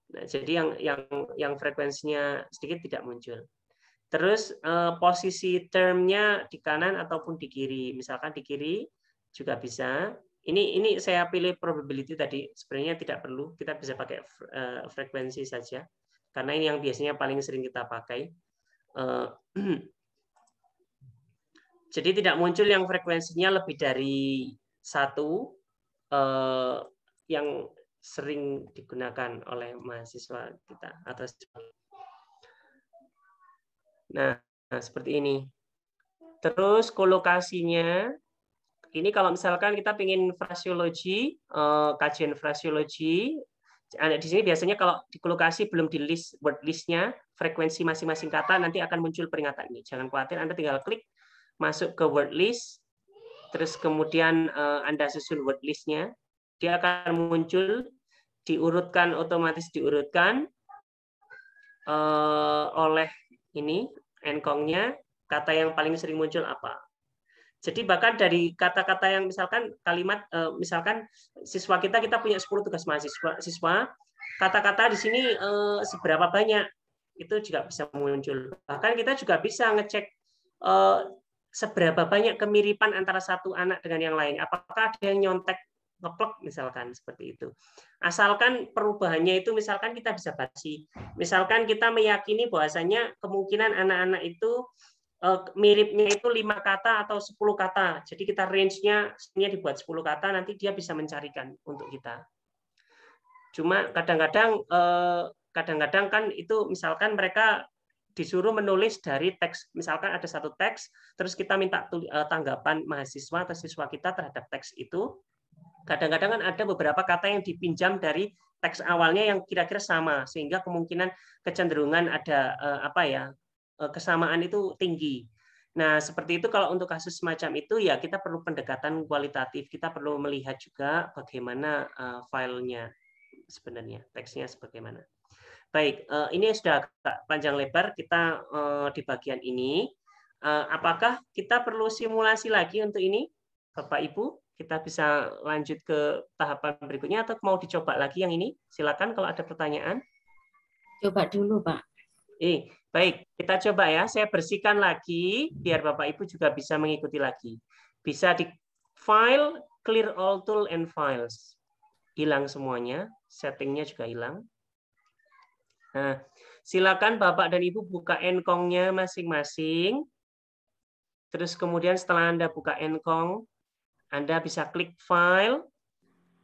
Nah, jadi yang frekuensinya sedikit tidak muncul. Terus posisi termnya di kanan ataupun di kiri. Misalkan di kiri juga bisa. Ini saya pilih probability tadi. Sebenarnya tidak perlu. Kita bisa pakai frekuensi saja. Karena ini yang biasanya paling sering kita pakai. Jadi tidak muncul yang frekuensinya lebih dari 1 yang sering digunakan oleh mahasiswa kita atau nah seperti ini. Terus kolokasinya ini kalau misalkan kita ingin frasiologi, kajian frasiologi, di sini biasanya kalau di kolokasi belum di list word listnya frekuensi masing-masing kata nanti akan muncul peringatan ini. Jangan khawatir, Anda tinggal klik masuk ke word list, terus kemudian Anda susun word listnya, dia akan muncul diurutkan, otomatis diurutkan oleh ini enkongnya, kata yang paling sering muncul apa. Jadi bahkan dari kata-kata yang misalkan kalimat misalkan siswa kita punya 10 tugas mahasiswa, kata-kata di sini seberapa banyak itu juga bisa muncul. Bahkan kita juga bisa ngecek seberapa banyak kemiripan antara satu anak dengan yang lain. Apakah ada yang nyontek ngeplek misalkan seperti itu. Asalkan perubahannya itu misalkan kita bisa batasi. Misalkan kita meyakini bahwasanya kemungkinan anak-anak itu miripnya itu 5 kata atau 10 kata. Jadi kita range-nya dibuat 10 kata, nanti dia bisa mencarikan untuk kita. Cuma kadang-kadang kan itu misalkan mereka disuruh menulis dari teks, misalkan ada satu teks, terus kita minta tanggapan mahasiswa atau siswa kita terhadap teks itu. Kadang-kadang kan ada beberapa kata yang dipinjam dari teks awalnya yang kira-kira sama, sehingga kemungkinan kecenderungan ada kesamaan itu tinggi. Nah, seperti itu kalau untuk kasus semacam itu ya kita perlu pendekatan kualitatif, kita perlu melihat juga bagaimana filenya sebenarnya, teksnya sebagaimana. Baik, ini sudah panjang lebar kita di bagian ini. Apakah kita perlu simulasi lagi untuk ini, Bapak Ibu? Kita bisa lanjut ke tahapan berikutnya atau mau dicoba lagi yang ini? Silakan kalau ada pertanyaan. Coba dulu, Pak. Baik, kita coba ya. Saya bersihkan lagi biar Bapak Ibu juga bisa mengikuti lagi. Bisa di file, clear all tool and files. Hilang semuanya, settingnya juga hilang. Nah, silakan Bapak dan Ibu buka enkongnya masing-masing. Terus kemudian setelah Anda buka enkong, Anda bisa klik file.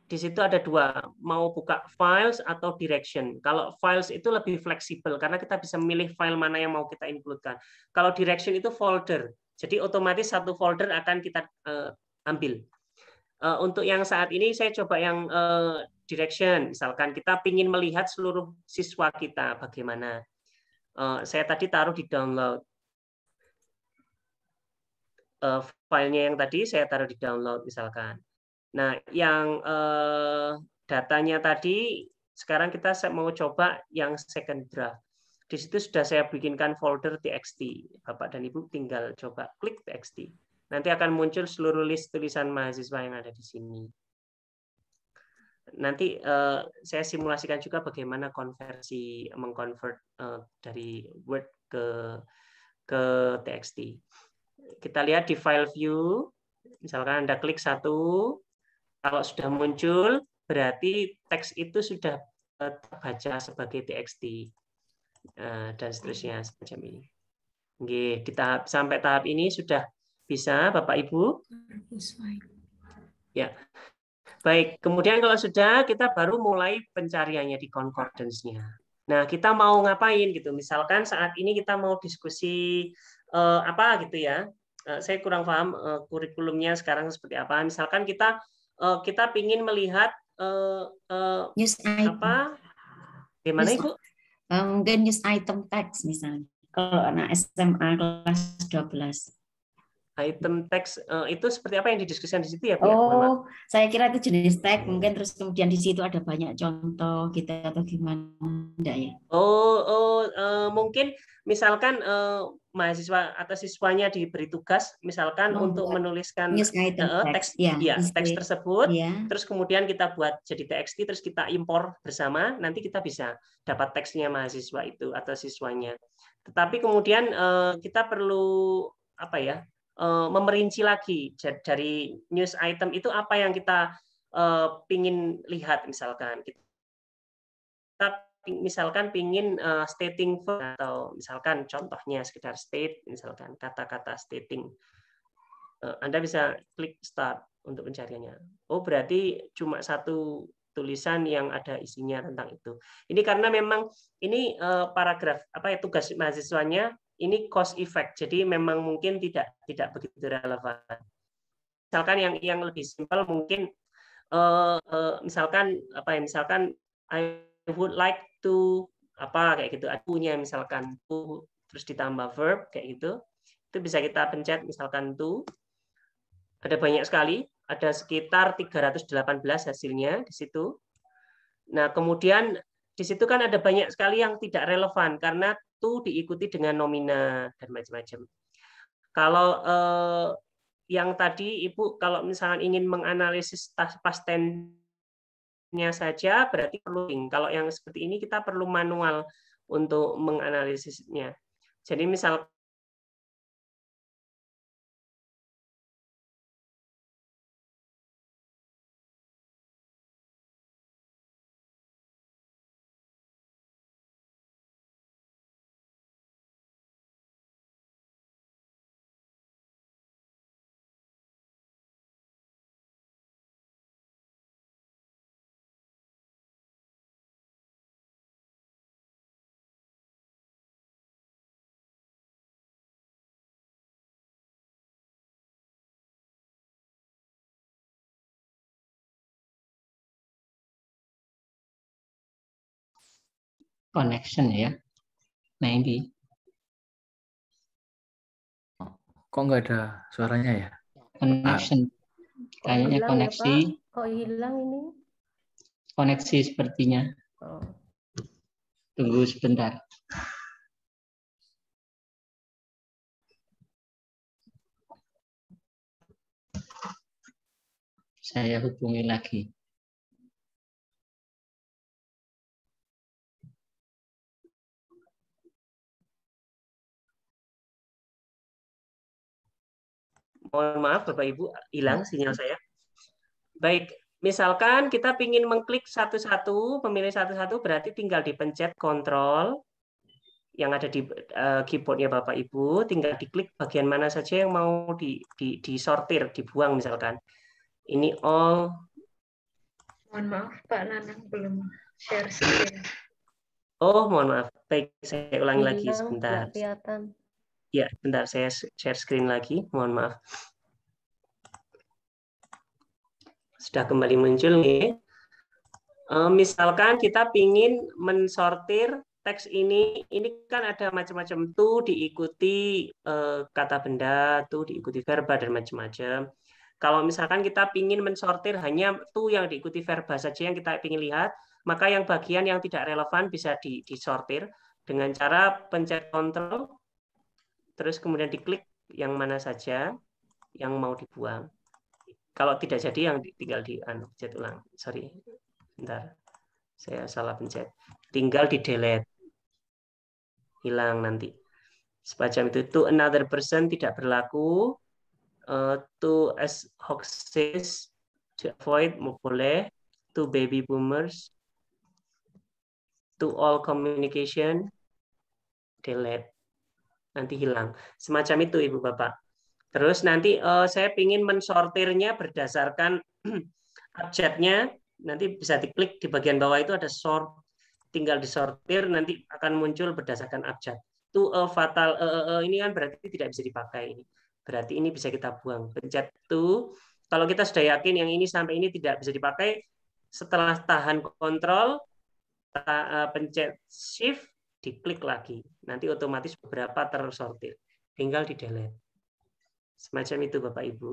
Di situ ada dua, mau buka files atau direction. Kalau files itu lebih fleksibel karena kita bisa memilih file mana yang mau kita include-kan. Kalau direction itu folder, jadi otomatis satu folder akan kita ambil. Untuk yang saat ini saya coba yang direction. Misalkan kita ingin melihat seluruh siswa kita bagaimana. Saya tadi taruh di download. Filenya yang tadi saya taruh di download misalkan. Nah, yang datanya tadi, sekarang kita mau coba yang second draft. Di situ sudah saya bikinkan folder txt. Bapak dan Ibu tinggal coba klik txt. Nanti akan muncul seluruh list tulisan mahasiswa yang ada di sini. Nanti saya simulasikan juga bagaimana mengconvert dari Word ke txt. Kita lihat di file view, misalkan Anda klik satu, kalau sudah muncul, berarti teks itu sudah terbaca sebagai txt dan seterusnya semacam ini. Oke, sampai tahap ini sudah bisa, Bapak Ibu. Ya, baik. Kemudian kalau sudah, kita baru mulai pencariannya di concordance-nya. Nah, kita mau ngapain gitu? Misalkan saat ini kita mau diskusi apa gitu ya? Saya kurang paham kurikulumnya sekarang seperti apa. Misalkan kita ingin melihat news item. apa? Gimana Ibu? Mungkin news item teks misalnya. Kalau anak SMA kelas 12. Item teks itu seperti apa yang didiskusikan di situ ya, Bu? Oh, saya kira itu jenis tag mungkin terus kemudian di situ ada banyak contoh gitu atau gimana enggak ya? Mungkin misalkan mahasiswa atau siswanya diberi tugas misalkan untuk menuliskan teks teks tersebut, terus kemudian kita buat jadi txt, terus kita impor bersama, nanti kita bisa dapat teksnya mahasiswa itu atau siswanya. Tetapi kemudian kita perlu apa ya? Memerinci lagi dari news item itu apa yang kita pingin lihat misalkan kita misalkan pingin stating atau misalkan contohnya sekedar state misalkan kata-kata stating, Anda bisa klik start untuk pencariannya. Oh berarti cuma satu tulisan yang ada isinya tentang itu. Ini karena memang ini paragraf tugas mahasiswanya ini cost effect, jadi memang mungkin tidak begitu relevan. Misalkan yang lebih simpel mungkin misalkan misalkan I would like to kayak gitu, punya misalkan to terus ditambah verb kayak gitu, itu bisa kita pencet misalkan to. Ada banyak sekali, ada sekitar 318 hasilnya di situ. Nah kemudian di situ kan ada banyak sekali yang tidak relevan karena to diikuti dengan nomina dan macam-macam. Kalau yang tadi Ibu kalau misalkan ingin menganalisis past tense-nya saja berarti perlu. Kalau yang seperti ini kita perlu manual untuk menganalisisnya. Jadi misal connection ya, maybe. Kok nggak ada suaranya ya? Connection. Kayaknya koneksi. Ya, kok hilang ini? Koneksi sepertinya. Oh. Tunggu sebentar. Saya hubungi lagi. Mohon maaf Bapak Ibu, hilang sinyal saya. Baik, misalkan kita ingin mengklik satu-satu, memilih satu-satu, berarti tinggal dipencet kontrol yang ada di keyboardnya Bapak Ibu, tinggal diklik bagian mana saja yang mau disortir, dibuang misalkan. Ini all. Mohon maaf Pak Nanang belum share screen. Oh, mohon maaf. Baik, saya ulangi lagi sebentar. Nggak kelihatan. Ya, bentar saya share screen lagi. Mohon maaf. Sudah kembali muncul nih. Misalkan kita ingin mensortir teks ini kan ada macam-macam tuh, diikuti kata benda, tuh diikuti verba dan macam-macam. Kalau misalkan kita ingin mensortir hanya tuh yang diikuti verba saja yang kita ingin lihat, maka yang bagian yang tidak relevan bisa disortir dengan cara pencet kontrol, terus kemudian diklik yang mana saja yang mau dibuang. Kalau tidak jadi yang tinggal pencet ulang. Sorry, bentar. Saya salah pencet. Tinggal di delete. Hilang nanti. Semacam itu. To another person tidak berlaku. To as hoaxes to avoid boleh. To baby boomers. To all communication delete. Nanti hilang. Semacam itu Ibu Bapak. Terus nanti saya ingin mensortirnya berdasarkan abjadnya. Nanti bisa diklik di bagian bawah itu ada sort. Tinggal disortir, nanti akan muncul berdasarkan abjad. To a fatal ini kan berarti tidak bisa dipakai. Berarti ini bisa kita buang. Pencet to. Kalau kita sudah yakin yang ini sampai ini tidak bisa dipakai, setelah tahan kontrol, pencet shift, diklik lagi. Nanti otomatis beberapa tersortir. Tinggal di delete. Semacam itu Bapak Ibu.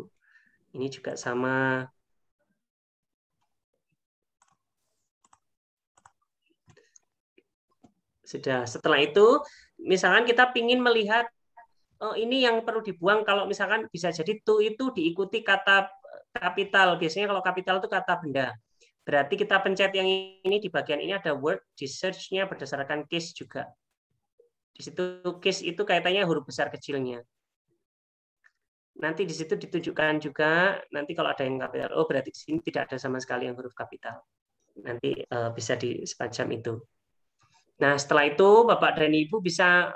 Ini juga sama. Sudah. Setelah itu, misalkan kita ingin melihat ini yang perlu dibuang. Kalau misalkan bisa jadi to itu diikuti kata kapital. Biasanya kalau kapital itu kata benda. Berarti kita pencet yang ini di bagian ini ada word, di search-nya berdasarkan case juga. Di situ case itu kaitannya huruf besar kecilnya. Nanti di situ ditunjukkan juga, nanti kalau ada yang kapital, oh berarti di sini tidak ada sama sekali yang huruf kapital. Nanti bisa di semacam itu. Nah, setelah itu Bapak dan Ibu bisa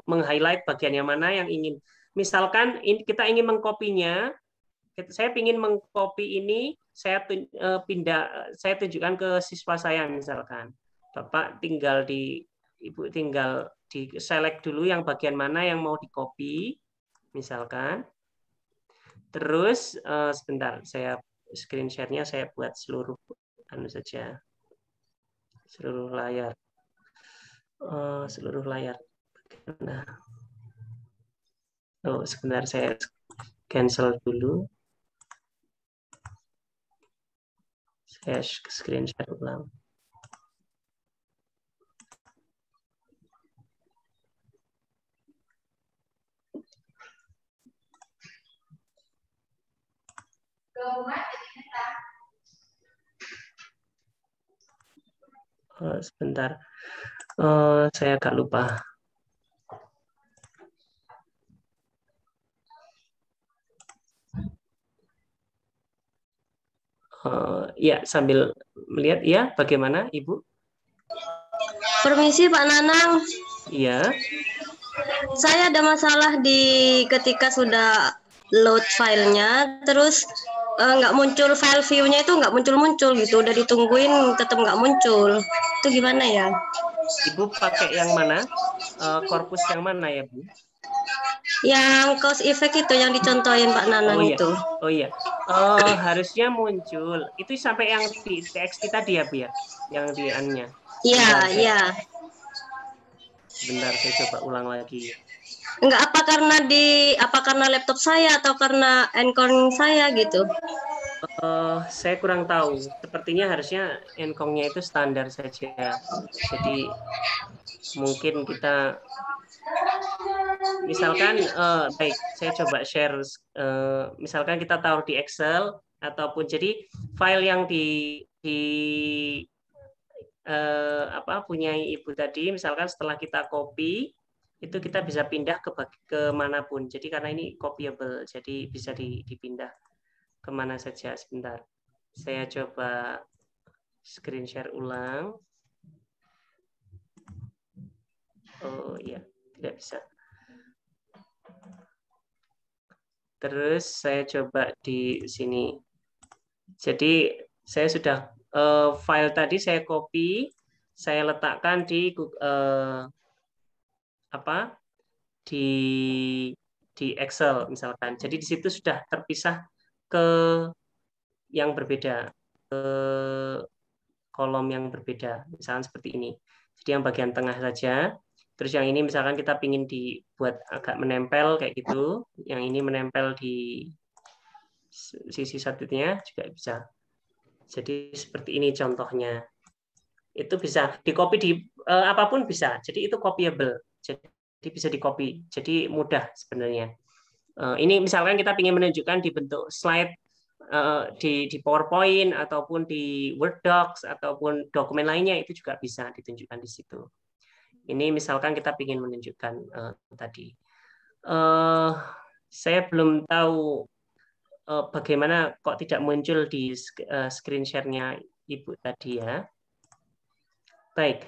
meng-highlight bagian yang mana yang ingin. Misalkan kita ingin mengkopinya, saya ingin mengcopy ini, saya tunjukkan ke siswa saya misalkan. Bapak Ibu tinggal di select dulu yang bagian mana yang mau di-copy. Misalkan, terus sebentar, saya screen share-nya saya buat seluruh saja, seluruh layar. Nah, sebentar saya cancel dulu, saya screen share ulang. Sebentar, saya agak lupa. Ya, sambil melihat, ya, bagaimana Ibu? Permisi Pak Nanang. Iya. Saya ada masalah ketika sudah load filenya, terus nggak muncul file view-nya itu nggak muncul gitu, udah ditungguin tetap nggak muncul. Itu gimana ya? Ibu pakai yang mana? Korpus yang mana ya Bu? Yang cause effect itu yang dicontohin Pak Nanang itu. Oh iya. Harusnya muncul. Itu sampai yang di TXT tadi ya Bu ya? Yang di an-nya. Iya, iya. Sebentar saya coba ulang lagi. Enggak, apa karena laptop saya atau karena encoding saya gitu? Saya kurang tahu. Sepertinya harusnya encoding-nya itu standar saja. Jadi mungkin kita misalkan baik, saya coba share. Misalkan kita taruh di Excel ataupun jadi file yang punya Ibu tadi, misalkan setelah kita copy, itu kita bisa pindah ke manapun. Jadi karena ini copyable, jadi bisa dipindah kemana saja. Sebentar, saya coba screen share ulang. Oh iya, tidak bisa. Terus saya coba di sini. Jadi saya sudah file tadi saya copy, saya letakkan di di Excel misalkan. Jadi di situ sudah terpisah ke yang berbeda, ke kolom yang berbeda, misalkan seperti ini. Jadi yang bagian tengah saja. Terus yang ini misalkan kita ingin dibuat agak menempel kayak gitu, yang ini menempel di sisi satunya juga bisa. Jadi seperti ini contohnya. Itu bisa di-copy di apapun bisa. Jadi itu copyable. Jadi bisa di-copy. Jadi mudah sebenarnya. Ini misalkan kita ingin menunjukkan di bentuk slide di PowerPoint ataupun di Word Docs ataupun dokumen lainnya, itu juga bisa ditunjukkan di situ. Ini misalkan kita ingin menunjukkan tadi. Saya belum tahu bagaimana kok tidak muncul di screen share-nya Ibu tadi ya. Baik,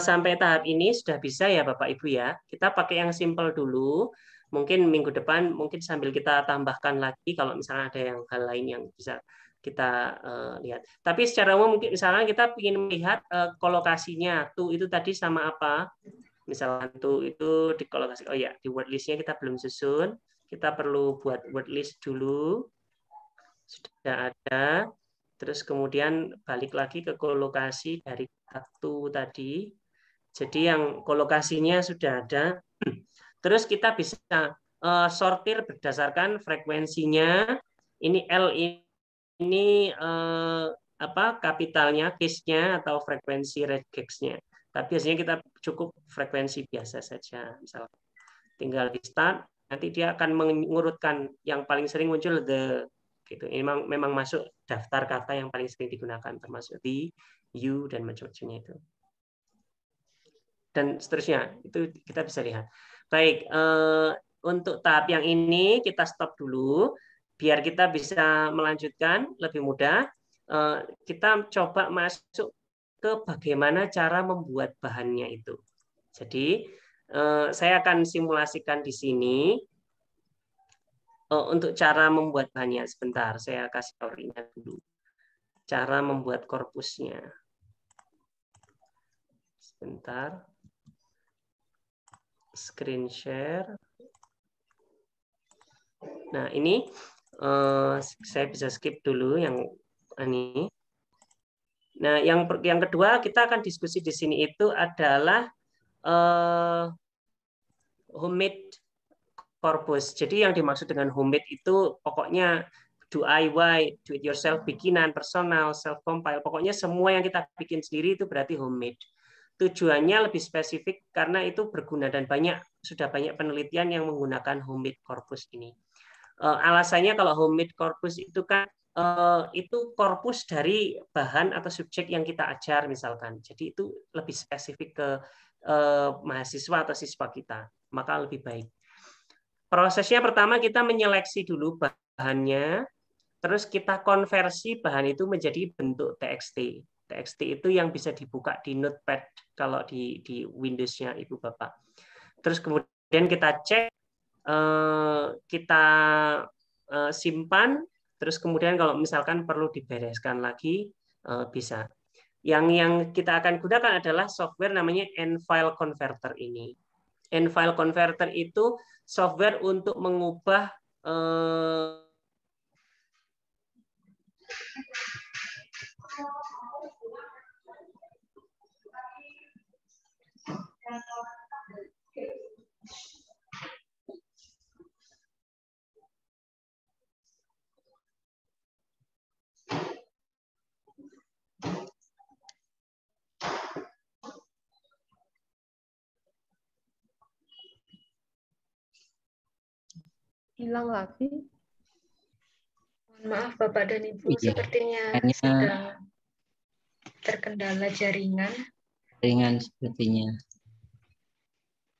sampai tahap ini sudah bisa ya Bapak Ibu ya. Kita pakai yang simple dulu. Mungkin minggu depan mungkin sambil kita tambahkan lagi kalau misalnya ada yang hal lain yang bisa kita lihat. Tapi secara umum mungkin misalnya kita ingin melihat kolokasinya tuh itu tadi sama apa. Misalnya tuh itu di kolokasi. Oh ya, di word list-nya kita belum susun. Kita perlu buat word list dulu. Sudah ada. Terus kemudian balik lagi ke kolokasi dari satu tadi. Jadi yang kolokasinya sudah ada. Terus kita bisa sortir berdasarkan frekuensinya. Ini L ini kapitalnya, case-nya atau frekuensi regex-nya. Tapi biasanya kita cukup frekuensi biasa saja. Misal tinggal di start, nanti dia akan mengurutkan yang paling sering muncul the gitu. Ini memang masuk daftar kata yang paling sering digunakan, termasuk the, you, dan macam-macamnya itu. Dan seterusnya, itu kita bisa lihat. Baik, untuk tahap yang ini kita stop dulu, biar kita bisa melanjutkan lebih mudah. Kita coba masuk ke bagaimana cara membuat bahannya itu. Jadi, saya akan simulasikan di sini. Untuk cara membuat bahannya, sebentar, saya kasih teorinya dulu. Cara membuat korpusnya. Sebentar. Screen share. Nah, ini saya bisa skip dulu yang ini. Nah, yang kedua kita akan diskusi di sini itu adalah homemade corpus. Jadi yang dimaksud dengan homemade itu pokoknya DIY, do it yourself, bikinan, personal, self compile. Pokoknya semua yang kita bikin sendiri itu berarti homemade. Tujuannya lebih spesifik karena itu berguna dan sudah banyak penelitian yang menggunakan homemade corpus ini. Alasannya kalau homemade corpus itu kan itu korpus dari bahan atau subjek yang kita ajar misalkan. Jadi itu lebih spesifik ke mahasiswa atau siswa kita, maka lebih baik. Prosesnya pertama kita menyeleksi dulu bahannya, terus kita konversi bahan itu menjadi bentuk TXT. TXT itu yang bisa dibuka di Notepad kalau di Windows-nya Ibu Bapak. Terus kemudian kita cek, kita simpan, terus kemudian kalau misalkan perlu dibereskan lagi bisa. Yang kita akan gunakan adalah software namanya N-File Converter ini. N-File Converter itu software untuk mengubah hilang lagi. Mohon maaf Bapak dan Ibu, Iya. sepertinya Hanya sedang terkendala jaringan. Jaringan sepertinya.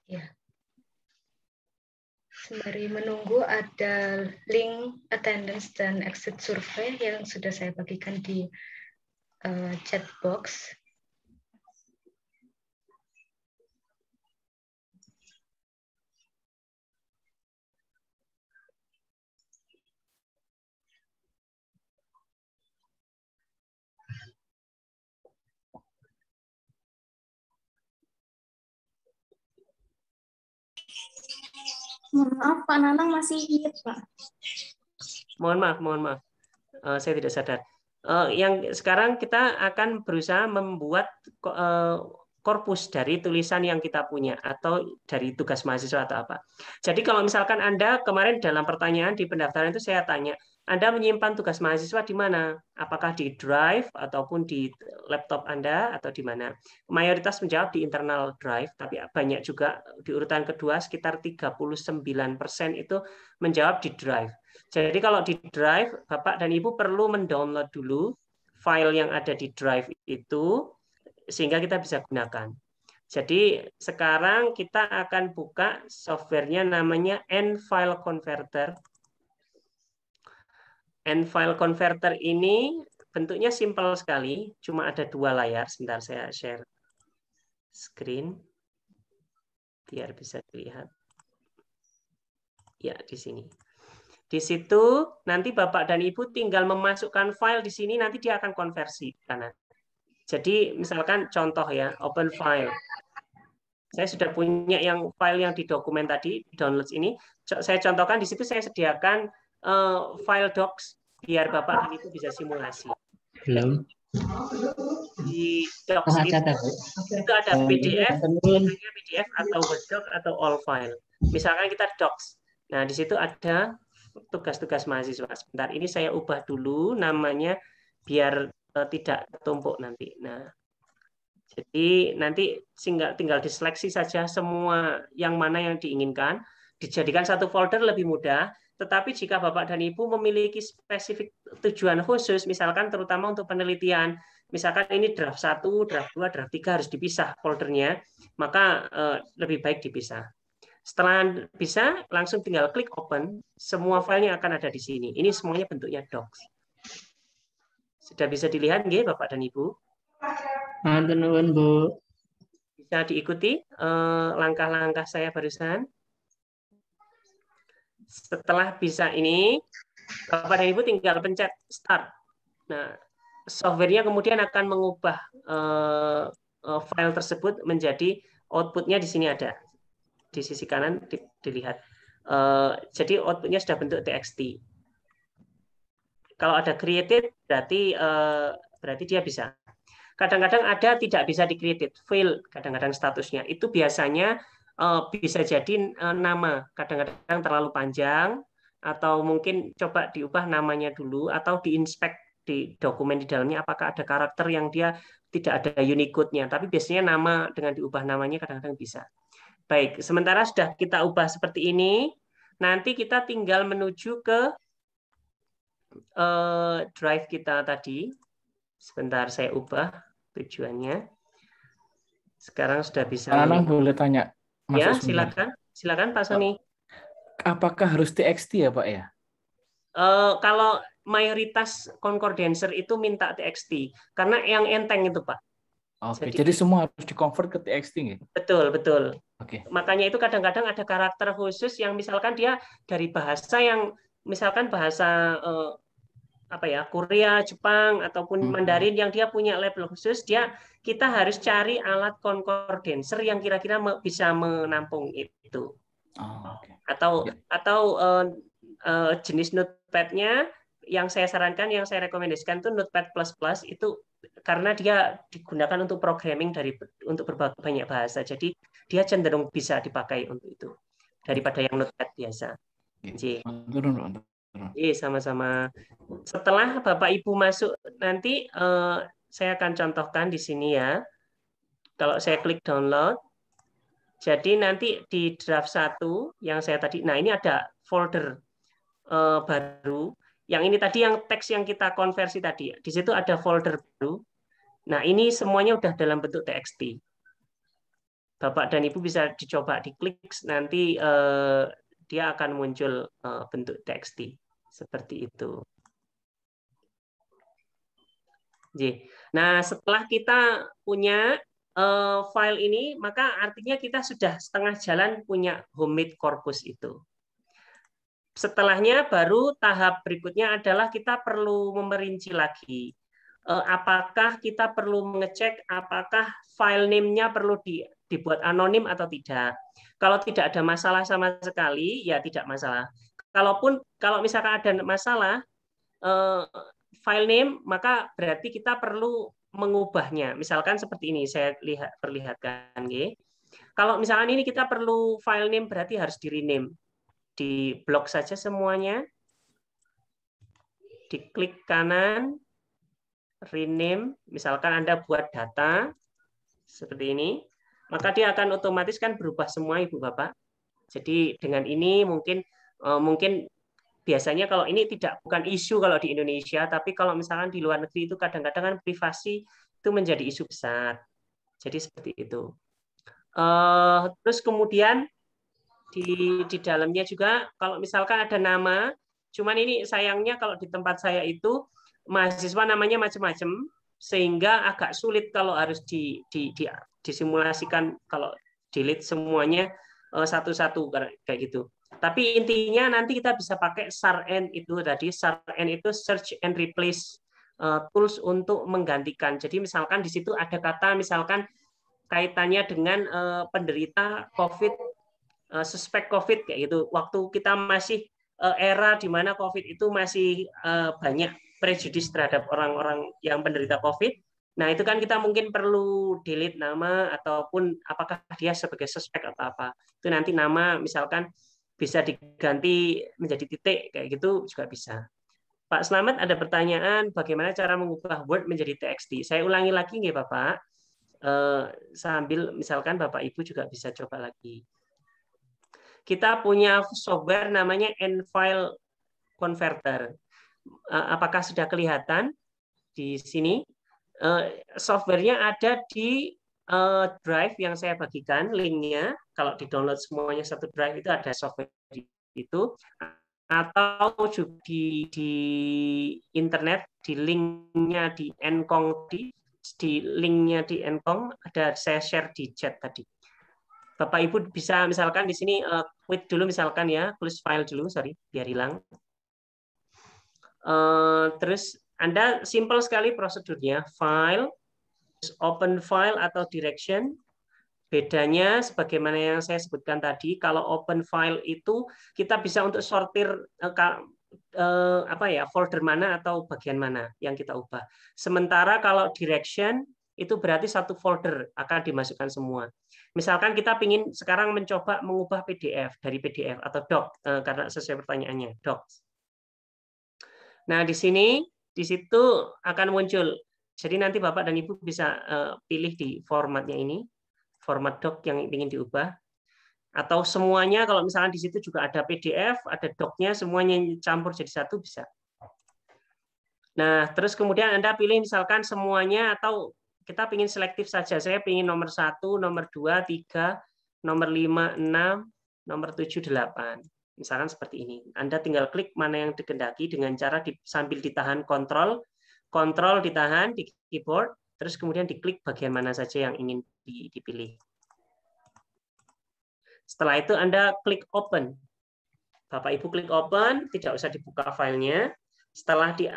Ya. Sembari menunggu ada link attendance dan exit survey yang sudah saya bagikan di chat box. Mohon maaf, Pak Nanang masih mute, Pak. Mohon maaf. Saya tidak sadar. Yang sekarang kita akan berusaha membuat korpus dari tulisan yang kita punya atau dari tugas mahasiswa atau apa. Jadi kalau misalkan Anda kemarin dalam pertanyaan di pendaftaran itu saya tanya, Anda menyimpan tugas mahasiswa di mana? Apakah di Drive ataupun di laptop Anda atau di mana? Mayoritas menjawab di internal Drive, tapi banyak juga di urutan kedua sekitar 39% itu menjawab di Drive. Jadi kalau di Drive, Bapak dan Ibu perlu mendownload dulu file yang ada di Drive itu, sehingga kita bisa gunakan. Jadi sekarang kita akan buka softwarenya namanya N-File Converter. N-File Converter ini bentuknya simpel sekali, cuma ada 2 layar. Sebentar saya share screen, biar bisa dilihat. Ya, di sini. Di situ nanti Bapak dan Ibu tinggal memasukkan file di sini, nanti dia akan konversi kanan. Jadi misalkan contoh ya, open file. Saya sudah punya yang file yang di dokumen tadi, downloads ini. Saya contohkan di situ saya sediakan file docs biar Bapak dan Ibu bisa simulasi. Belum. Di docs itu ada PDF, PDF atau Word doc atau all file. Misalkan kita docs. Nah, di situ ada tugas-tugas mahasiswa. Sebentar, ini saya ubah dulu namanya biar tidak tertumpuk nanti. Nah, jadi nanti tinggal diseleksi saja semua yang mana yang diinginkan, dijadikan satu folder lebih mudah. Tetapi jika Bapak dan Ibu memiliki spesifik tujuan khusus, misalkan terutama untuk penelitian, misalkan ini draft 1, draft 2, draft 3 harus dipisah foldernya, maka lebih baik dipisah. Setelah bisa, langsung tinggal klik open, semua filenya akan ada di sini. Ini semuanya bentuknya docs. Sudah bisa dilihat nggih Bapak dan Ibu? Nuwun, Bu. Bisa diikuti langkah-langkah saya barusan. Setelah bisa ini, Bapak dan Ibu tinggal pencet start. Nah, softwarenya kemudian akan mengubah file tersebut menjadi outputnya di sini ada. Di sisi kanan dilihat. Jadi outputnya sudah bentuk TXT. Kalau ada created berarti dia bisa. Kadang-kadang ada tidak bisa di created, fail kadang-kadang statusnya. Itu biasanya bisa jadi nama, kadang-kadang terlalu panjang atau mungkin coba diubah namanya dulu atau diinspek di dokumen di dalamnya apakah ada karakter yang dia tidak ada Unicode-nya. Tapi biasanya nama dengan diubah namanya kadang-kadang bisa. Baik, sementara sudah kita ubah seperti ini, nanti kita tinggal menuju ke drive kita tadi. Sebentar saya ubah tujuannya. Sekarang sudah bisa. Nanang boleh tanya? Ya, silakan. Silakan Pak Sony. Apakah harus TXT ya Pak ya? Kalau mayoritas concordancer itu minta TXT, karena yang enteng itu Pak. Oke, jadi semua harus di-convert ke TXT nggih? Betul, betul. Oke. Makanya itu kadang-kadang ada karakter khusus yang misalkan dia dari bahasa yang misalkan bahasa Korea, Jepang ataupun Mandarin yang dia punya label khusus, kita harus cari alat concordancer yang kira-kira bisa menampung itu. Atau jenis notepad-nya yang saya sarankan, yang saya rekomendasikan itu Notepad++ itu karena dia digunakan untuk programming untuk berbagai banyak bahasa. Jadi dia cenderung bisa dipakai untuk itu daripada yang Notepad biasa. Sama-sama. Setelah Bapak Ibu masuk nanti saya akan contohkan di sini ya. Kalau saya klik download, jadi nanti di draft 1 yang saya tadi, nah ini ada folder baru. Yang ini tadi yang teks yang kita konversi tadi. Di situ ada folder baru. Nah, ini semuanya udah dalam bentuk TXT. Bapak dan Ibu bisa dicoba diklik nanti dia akan muncul bentuk TXT seperti itu. Nah, setelah kita punya file ini, maka artinya kita sudah setengah jalan punya homemade corpus itu. Setelahnya baru tahap berikutnya adalah kita perlu memerinci lagi. Apakah kita perlu mengecek apakah file name-nya perlu dibuat anonim atau tidak. Kalau tidak ada masalah sama sekali, ya tidak masalah. Kalau misalkan ada masalah file name, maka berarti kita perlu mengubahnya. Misalkan seperti ini, saya perlihatkan. Kalau misalkan ini kita perlu file name, berarti harus di-rename. Di blok saja semuanya. Diklik kanan, rename. Misalkan Anda buat data seperti ini, maka dia akan otomatis kan berubah semua Ibu Bapak. Jadi dengan ini mungkin biasanya kalau ini bukan isu kalau di Indonesia, tapi kalau misalkan di luar negeri itu kadang-kadang kan privasi itu menjadi isu besar. Jadi seperti itu. Terus kemudian di dalamnya juga kalau misalkan ada nama, cuman ini sayangnya kalau di tempat saya itu mahasiswa namanya macam-macam, sehingga agak sulit kalau harus disimulasikan kalau delete semuanya satu-satu kayak gitu. Tapi intinya nanti kita bisa pakai SARN itu tadi. SARN itu search and replace tools untuk menggantikan. Jadi misalkan di situ ada kata misalkan kaitannya dengan penderita COVID, suspek COVID kayak gitu. Waktu kita masih era di mana COVID itu masih banyak prejudis terhadap orang-orang yang penderita COVID. Nah, itu kan kita mungkin perlu delete nama ataupun apakah dia sebagai suspek atau apa. Itu nanti nama misalkan bisa diganti menjadi titik kayak gitu juga bisa. Pak Slamet ada pertanyaan bagaimana cara mengubah Word menjadi TXT. Saya ulangi lagi nggih Bapak. Sambil misalkan Bapak Ibu juga bisa coba lagi. Kita punya software namanya N-File Converter. Apakah sudah kelihatan di sini? Softwarenya ada di drive yang saya bagikan linknya. Kalau di download semuanya satu drive itu ada software itu, atau juga di internet di linknya di Encong, di linknya di Encong ada saya share di chat tadi. Bapak Ibu bisa misalkan di sini quit dulu misalkan ya, close file dulu, sorry biar hilang. Terus Anda simple sekali prosedurnya, file, open file atau direction. Bedanya sebagaimana yang saya sebutkan tadi, kalau open file itu kita bisa untuk sortir folder mana atau bagian mana yang kita ubah. Sementara kalau direction itu berarti satu folder akan dimasukkan semua. Misalkan kita ingin sekarang mencoba mengubah PDF dari PDF atau doc karena sesuai pertanyaannya doc. Nah di situ akan muncul. Jadi nanti Bapak dan Ibu bisa pilih di formatnya ini, format doc yang ingin diubah, atau semuanya kalau misalkan di situ juga ada PDF, ada docnya, semuanya campur jadi satu bisa. Nah, terus kemudian Anda pilih misalkan semuanya atau kita ingin selektif saja. Saya ingin nomor 1, nomor 2, 3, nomor 5, 6, nomor 7, 8. Misalkan seperti ini. Anda tinggal klik mana yang dikehendaki dengan cara sambil ditahan kontrol ditahan di keyboard, terus kemudian diklik bagian mana saja yang ingin dipilih. Setelah itu Anda klik open. Bapak Ibu klik open, tidak usah dibuka filenya. Setelah di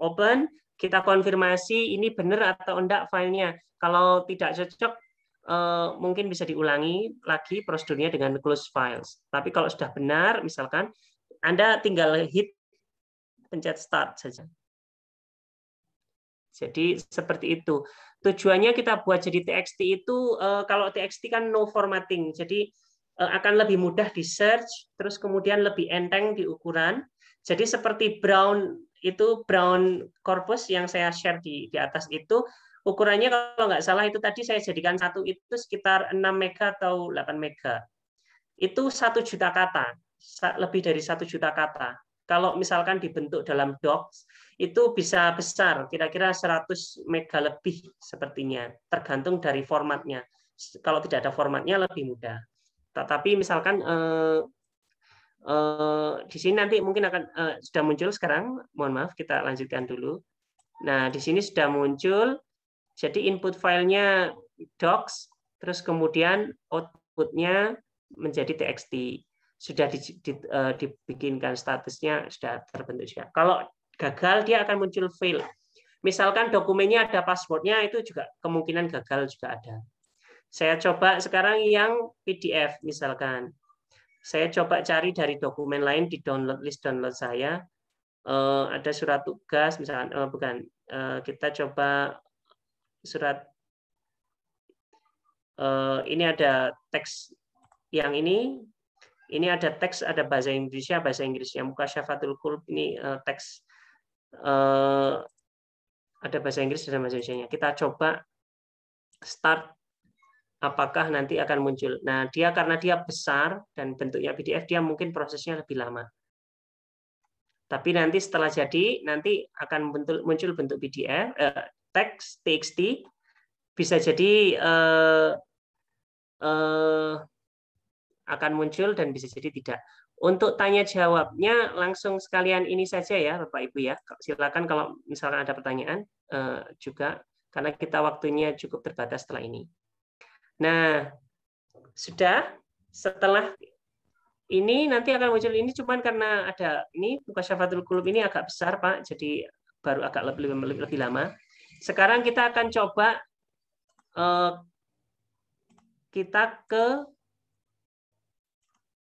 open, kita konfirmasi ini benar atau enggak filenya. Kalau tidak cocok, mungkin bisa diulangi lagi prosedurnya dengan close files. Tapi kalau sudah benar, misalkan Anda tinggal pencet start saja. Jadi seperti itu. Tujuannya kita buat jadi TXT itu, kalau TXT kan no formatting, jadi akan lebih mudah di search, terus kemudian lebih enteng di ukuran. Jadi seperti brown corpus yang saya share di atas itu, ukurannya kalau nggak salah itu tadi saya jadikan satu itu sekitar 6 mega atau 8 mega. Itu 1 juta kata, lebih dari 1 juta kata. Kalau misalkan dibentuk dalam docs, itu bisa besar, kira-kira 100 mega lebih sepertinya, tergantung dari formatnya. Kalau tidak ada formatnya lebih mudah. Tetapi misalkan di sini nanti mungkin akan sudah muncul sekarang. Mohon maaf, kita lanjutkan dulu. Nah, di sini sudah muncul. Jadi input filenya docs, terus kemudian outputnya menjadi txt. Sudah dibikinkan statusnya, sudah terbentuk juga. Kalau gagal dia akan muncul fail. Misalkan dokumennya ada passwordnya, itu juga kemungkinan gagal juga ada. Saya coba sekarang yang PDF misalkan. Saya coba cari dari dokumen lain di download list download saya. Ada surat tugas misalkan, bukan. Kita coba surat. Ini ada teks yang ini. Ini ada teks, ada bahasa Inggrisnya. Mukasyafatul Qulub ini teks. Ada bahasa Inggris dan bahasa Indonesia. Kita coba start. Apakah nanti akan muncul? Nah, karena dia besar dan bentuknya PDF, dia mungkin prosesnya lebih lama. Tapi nanti setelah jadi, nanti akan muncul bentuk PDF, teks, TXT, bisa jadi akan muncul dan bisa jadi tidak. Untuk tanya jawabnya langsung sekalian ini saja ya, Bapak Ibu ya. Silakan kalau misalkan ada pertanyaan juga, karena kita waktunya cukup terbatas setelah ini. Nah, sudah setelah ini nanti akan muncul ini cuman karena ada ini Mukasyafatul Qulub ini agak besar Pak, jadi baru agak lebih lama. Sekarang kita akan coba kita ke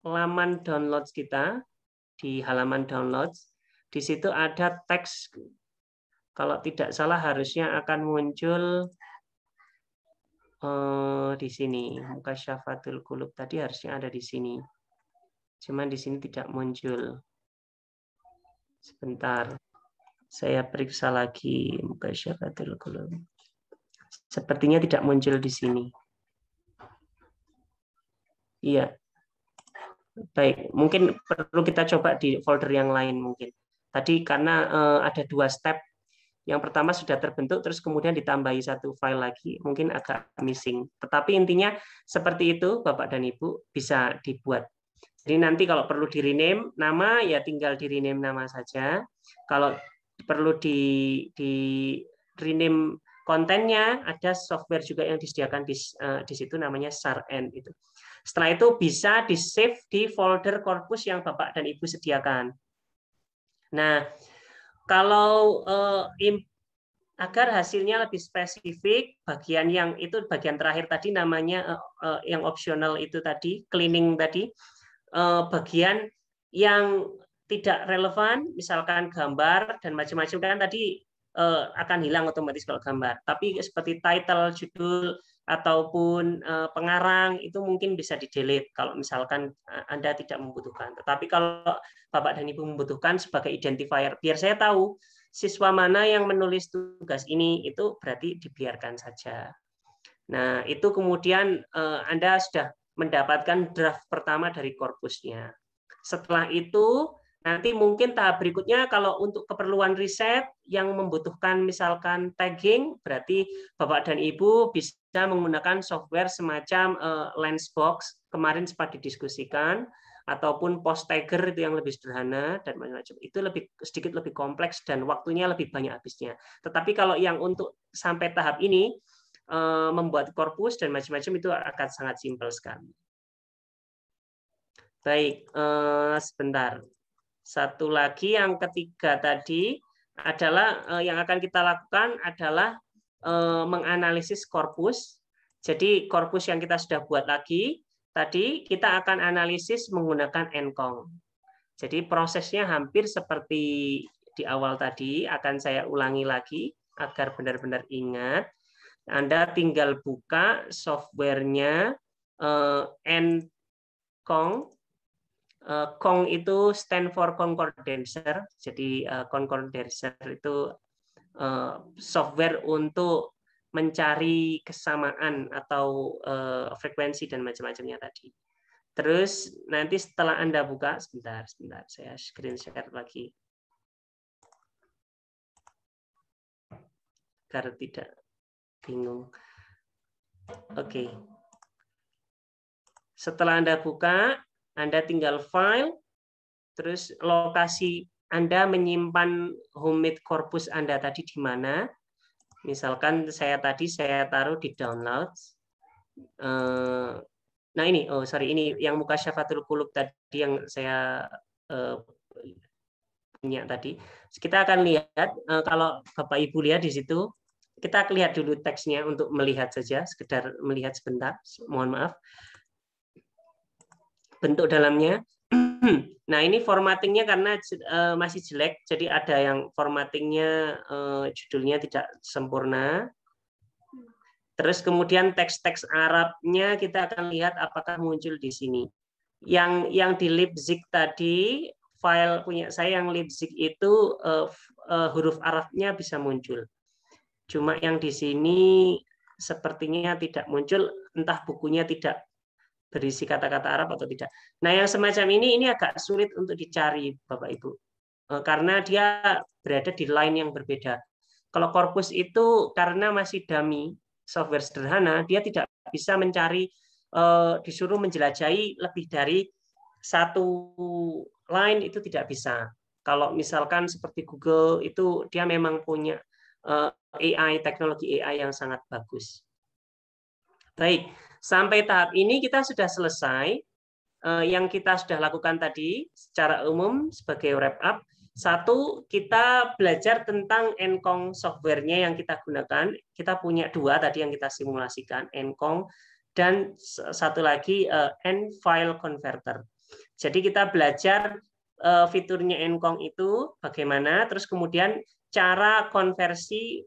laman downloads kita. Di halaman downloads, di situ ada teks. Kalau tidak salah harusnya akan muncul di sini. Mukasyafatul Qulub tadi harusnya ada di sini. Cuman di sini tidak muncul. Sebentar. Saya periksa lagi Mukasyafatul Qulub. Sepertinya tidak muncul di sini. Iya. Baik, mungkin perlu kita coba di folder yang lain mungkin. Tadi karena ada 2 step. Yang pertama sudah terbentuk, terus kemudian ditambahi 1 file lagi, mungkin agak missing. Tetapi intinya seperti itu, Bapak dan Ibu, bisa dibuat. Jadi nanti kalau perlu di-rename nama, ya tinggal di-rename nama saja. Kalau perlu di-rename kontennya, ada software juga yang disediakan di situ namanya SARN itu. Setelah itu bisa di-save di folder korpus yang Bapak dan Ibu sediakan. Nah, kalau agar hasilnya lebih spesifik, bagian yang itu bagian terakhir tadi namanya yang optional itu tadi, cleaning tadi, bagian yang tidak relevan, misalkan gambar dan macam-macam kan tadi akan hilang otomatis kalau gambar. Tapi seperti title, judul, ataupun pengarang itu mungkin bisa di-delete kalau misalkan Anda tidak membutuhkan. Tetapi kalau Bapak dan Ibu membutuhkan sebagai identifier, biar saya tahu siswa mana yang menulis tugas ini, itu berarti dibiarkan saja. Nah, itu kemudian Anda sudah mendapatkan draft pertama dari korpusnya. Setelah itu, nanti mungkin tahap berikutnya kalau untuk keperluan riset yang membutuhkan misalkan tagging, berarti Bapak dan Ibu bisa menggunakan software semacam Lensbox, kemarin sempat didiskusikan, ataupun post tagger itu yang lebih sederhana dan macam-macam. Itu sedikit lebih kompleks dan waktunya lebih banyak habisnya. Tetapi kalau yang untuk sampai tahap ini membuat korpus dan macam-macam itu akan sangat simpel sekali. Baik, sebentar. Satu lagi yang ketiga tadi adalah yang akan kita lakukan adalah menganalisis korpus. Jadi korpus yang kita sudah buat lagi tadi kita akan analisis menggunakan Encong. Jadi prosesnya hampir seperti di awal tadi, akan saya ulangi lagi agar benar-benar ingat. Anda tinggal buka softwarenya Encong. Kong itu stand for concordancer. Jadi concordancer itu software untuk mencari kesamaan atau frekuensi dan macam-macamnya tadi. Terus nanti setelah Anda buka, sebentar saya screen share lagi. Agar tidak bingung. Oke. Setelah Anda buka, Anda tinggal file, terus lokasi Anda menyimpan homemade corpus Anda tadi di mana. Misalkan saya taruh di downloads. Nah ini, ini yang Mukasyafatul Qulub tadi yang saya punya tadi. Kita akan lihat, kalau Bapak Ibu lihat di situ, kita lihat dulu teksnya untuk melihat saja, sekedar melihat sebentar, mohon maaf. Bentuk dalamnya. Nah ini formattingnya karena masih jelek, jadi ada yang formattingnya judulnya tidak sempurna. Terus kemudian teks-teks Arabnya kita akan lihat apakah muncul di sini. Yang di Leipzig tadi, file punya saya yang Leipzig itu huruf Arabnya bisa muncul. Cuma yang di sini sepertinya tidak muncul, entah bukunya tidak berisi kata-kata Arab atau tidak. Nah, yang semacam ini agak sulit untuk dicari, Bapak Ibu, karena dia berada di line yang berbeda. Kalau korpus itu karena masih dummy, software sederhana, dia tidak bisa mencari, disuruh menjelajahi lebih dari satu line itu tidak bisa. Kalau misalkan seperti Google itu dia memang punya AI, teknologi AI yang sangat bagus. Baik. Sampai tahap ini kita sudah selesai. Yang kita sudah lakukan tadi secara umum sebagai wrap up. Satu, kita belajar tentang Encong software-nya yang kita gunakan. Kita punya dua tadi yang kita simulasikan, Encong dan satu lagi N-File Converter. Jadi kita belajar fiturnya Encong itu bagaimana, terus kemudian cara konversi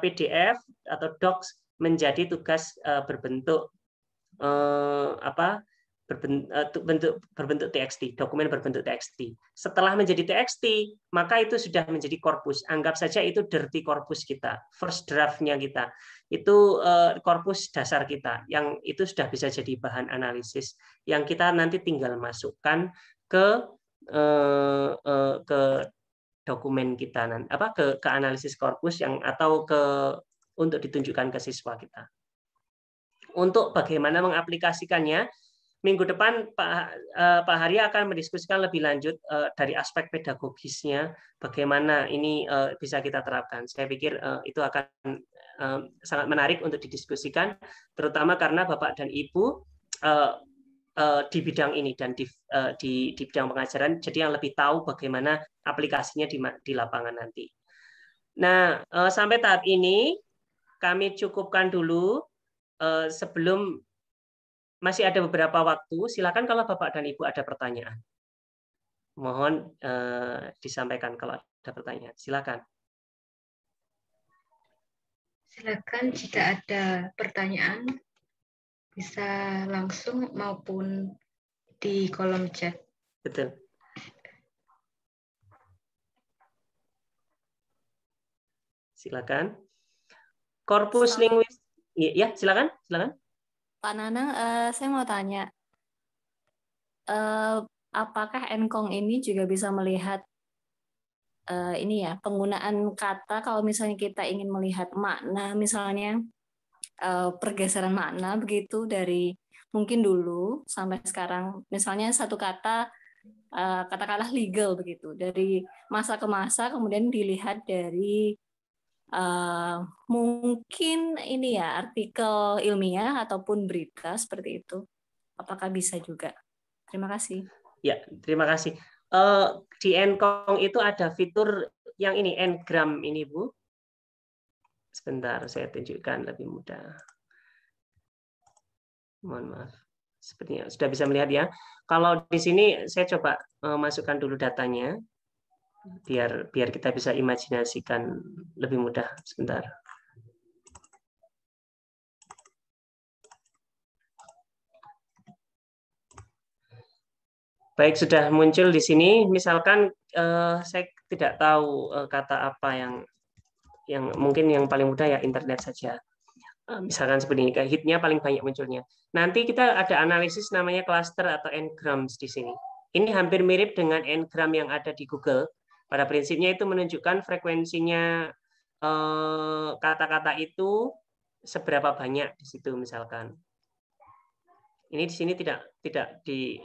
PDF atau docs menjadi tugas berbentuk berbentuk TXT, dokumen berbentuk TXT. Setelah menjadi TXT, maka itu sudah menjadi korpus. Anggap saja itu dirty korpus kita, first draft-nya kita. Itu korpus dasar kita, yang itu sudah bisa jadi bahan analisis, yang kita nanti tinggal masukkan ke dokumen kita, ke analisis korpus yang atau untuk ditunjukkan ke siswa kita. Untuk bagaimana mengaplikasikannya, minggu depan Pak Hari akan mendiskusikan lebih lanjut dari aspek pedagogisnya, bagaimana ini bisa kita terapkan. Saya pikir itu akan sangat menarik untuk didiskusikan, terutama karena Bapak dan Ibu di bidang ini dan di bidang pengajaran, jadi yang lebih tahu bagaimana aplikasinya di lapangan nanti. Nah, sampai tahap ini kami cukupkan dulu. Sebelum masih ada beberapa waktu, silakan kalau Bapak dan Ibu ada pertanyaan. Mohon disampaikan kalau ada pertanyaan. Silakan. Silakan jika ada pertanyaan bisa langsung maupun di kolom chat. Betul. Silakan. Korpus linguistik. Ya, silakan. Pak Nanang, saya mau tanya, apakah Encong ini juga bisa melihat penggunaan kata kalau misalnya kita ingin melihat makna, misalnya pergeseran makna begitu dari mungkin dulu sampai sekarang, misalnya satu kata katakanlah legal begitu, dari masa ke masa kemudian dilihat dari mungkin artikel ilmiah ataupun berita seperti itu. Apakah bisa juga? Terima kasih. Ya, terima kasih. Di Encong itu ada fitur yang ini, Ngram ini, Bu. Sebentar, saya tunjukkan lebih mudah. Mohon maaf. Sepertinya sudah bisa melihat ya. Kalau di sini saya coba masukkan dulu datanya. Biar kita bisa imajinasikan lebih mudah. Sebentar. Baik, sudah muncul di sini. Misalkan saya tidak tahu kata apa yang mungkin yang paling mudah ya internet saja. Misalkan seperti ini, kayak hitnya paling banyak munculnya. Nanti kita ada analisis namanya cluster atau n-grams di sini. Ini hampir mirip dengan n-gram yang ada di Google. Pada prinsipnya itu menunjukkan frekuensinya kata-kata itu seberapa banyak di situ misalkan. Ini di sini tidak di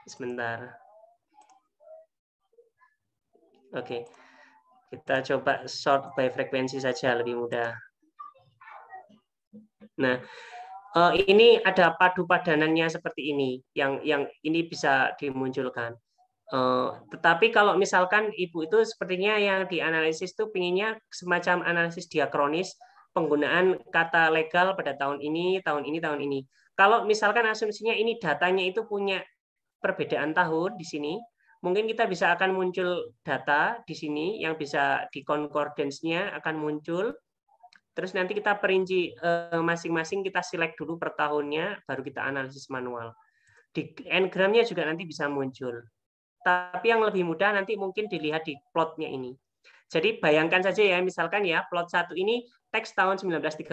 sebentar. Oke. Kita coba sort by frekuensi saja lebih mudah. Nah, ini ada padu padanannya seperti ini, yang ini bisa dimunculkan. Tetapi kalau misalkan Ibu itu sepertinya yang dianalisis itu pinginnya semacam analisis diakronis, penggunaan kata legal pada tahun ini, tahun ini, tahun ini. Kalau misalkan asumsinya ini datanya itu punya perbedaan tahun di sini, mungkin kita bisa akan muncul data di sini yang bisa di concordance-nya akan muncul. Terus nanti kita perinci masing-masing, kita select dulu per tahunnya, baru kita analisis manual. Di n-gramnya juga nanti bisa muncul. Tapi yang lebih mudah nanti mungkin dilihat di plotnya ini. Jadi bayangkan saja ya, misalkan ya, plot 1 ini teks tahun 1930,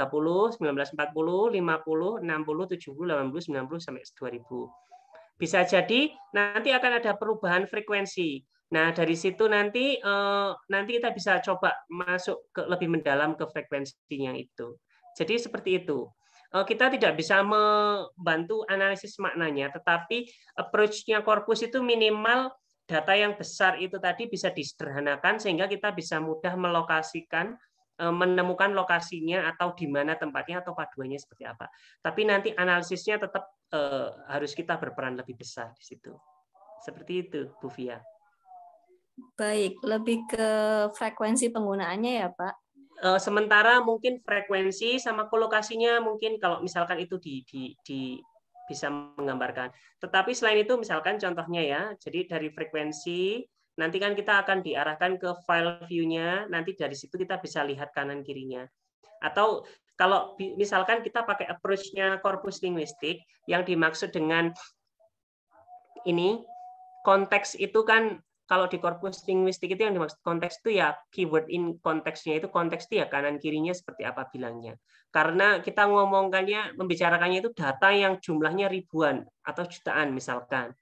1940, 50, 60, 70, 80, 90, sampai 2000. Bisa jadi nanti akan ada perubahan frekuensi. Nah, dari situ nanti kita bisa coba masuk ke lebih mendalam ke frekuensinya itu. Jadi seperti itu. Kita tidak bisa membantu analisis maknanya, tetapi approach-nya korpus itu minimal data yang besar itu tadi bisa disederhanakan sehingga kita bisa mudah melokasikan, menemukan lokasinya atau di mana tempatnya atau paduannya seperti apa. Tapi nanti analisisnya tetap harus kita berperan lebih besar di situ. Seperti itu, Bu Fia. Baik, lebih ke frekuensi penggunaannya ya, Pak? Sementara mungkin frekuensi sama kolokasinya mungkin kalau misalkan itu bisa menggambarkan. Tetapi selain itu misalkan contohnya ya, jadi dari frekuensi nanti kan kita akan diarahkan ke file view-nya, nanti dari situ kita bisa lihat kanan kirinya. Atau kalau misalkan kita pakai approach-nya korpus linguistik, yang dimaksud dengan ini konteks itu kan kalau di korpus linguistik itu yang dimaksud konteks itu ya keyword in konteksnya itu konteks itu ya kanan kirinya seperti apa bilangnya. Karena kita ngomongkannya, membicarakannya itu data yang jumlahnya ribuan atau jutaan misalkan.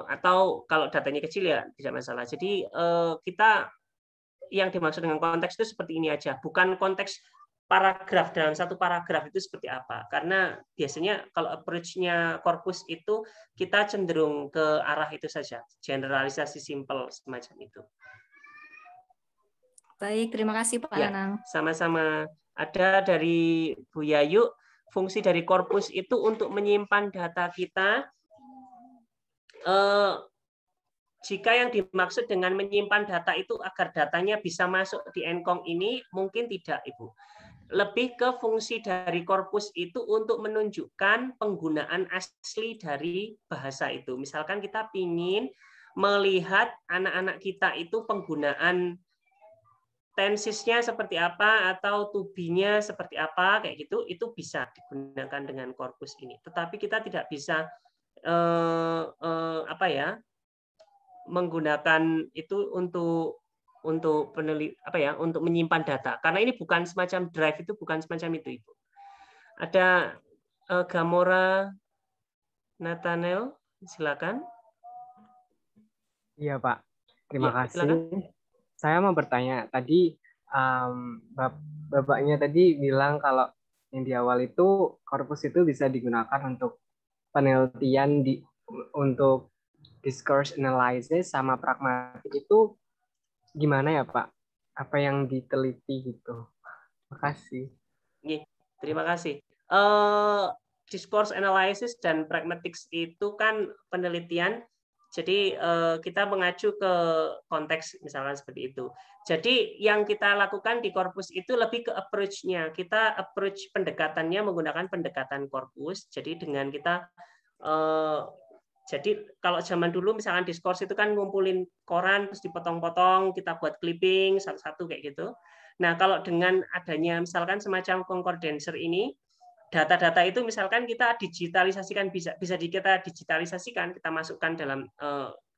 Atau kalau datanya kecil ya tidak masalah. Jadi kita yang dimaksud dengan konteks itu seperti ini aja, bukan konteks paragraf dalam satu paragraf itu seperti apa. Karena biasanya kalau approach-nya korpus itu kita cenderung ke arah itu saja, generalisasi simple semacam itu. Baik, terima kasih Pak Anang. Sama-sama. Ada dari Bu Yayu, fungsi dari korpus itu untuk menyimpan data kita. Jika yang dimaksud dengan menyimpan data itu agar datanya bisa masuk di Encong ini, mungkin tidak, Ibu. Lebih ke fungsi dari korpus itu untuk menunjukkan penggunaan asli dari bahasa itu. Misalkan kita ingin melihat anak-anak kita itu penggunaan tensisnya seperti apa atau to be-nya seperti apa, kayak gitu, itu bisa digunakan dengan korpus ini. Tetapi kita tidak bisa menggunakan itu untuk menyimpan data, karena ini bukan semacam drive, itu bukan semacam itu, Ibu. Ada Gamora Nathaniel, silakan. Iya Pak, terima kasih. Silakan. Saya mau bertanya tadi, bapaknya tadi bilang kalau yang di awal itu korpus itu bisa digunakan untuk penelitian untuk discourse analysis sama pragmatik itu. Gimana ya Pak? Apa yang diteliti gitu? Makasih. Terima kasih. Discourse analysis dan pragmatics itu kan penelitian. Jadi kita mengacu ke konteks misalkan seperti itu. Jadi yang kita lakukan di korpus itu lebih ke approach-nya. Kita approach pendekatannya menggunakan pendekatan korpus. Jadi dengan kita jadi kalau zaman dulu misalkan diskurs itu kan ngumpulin koran terus dipotong-potong, kita buat clipping satu-satu kayak gitu. Nah, kalau dengan adanya misalkan semacam concordancer ini, data-data itu misalkan kita digitalisasikan, bisa kita digitalisasikan, kita masukkan dalam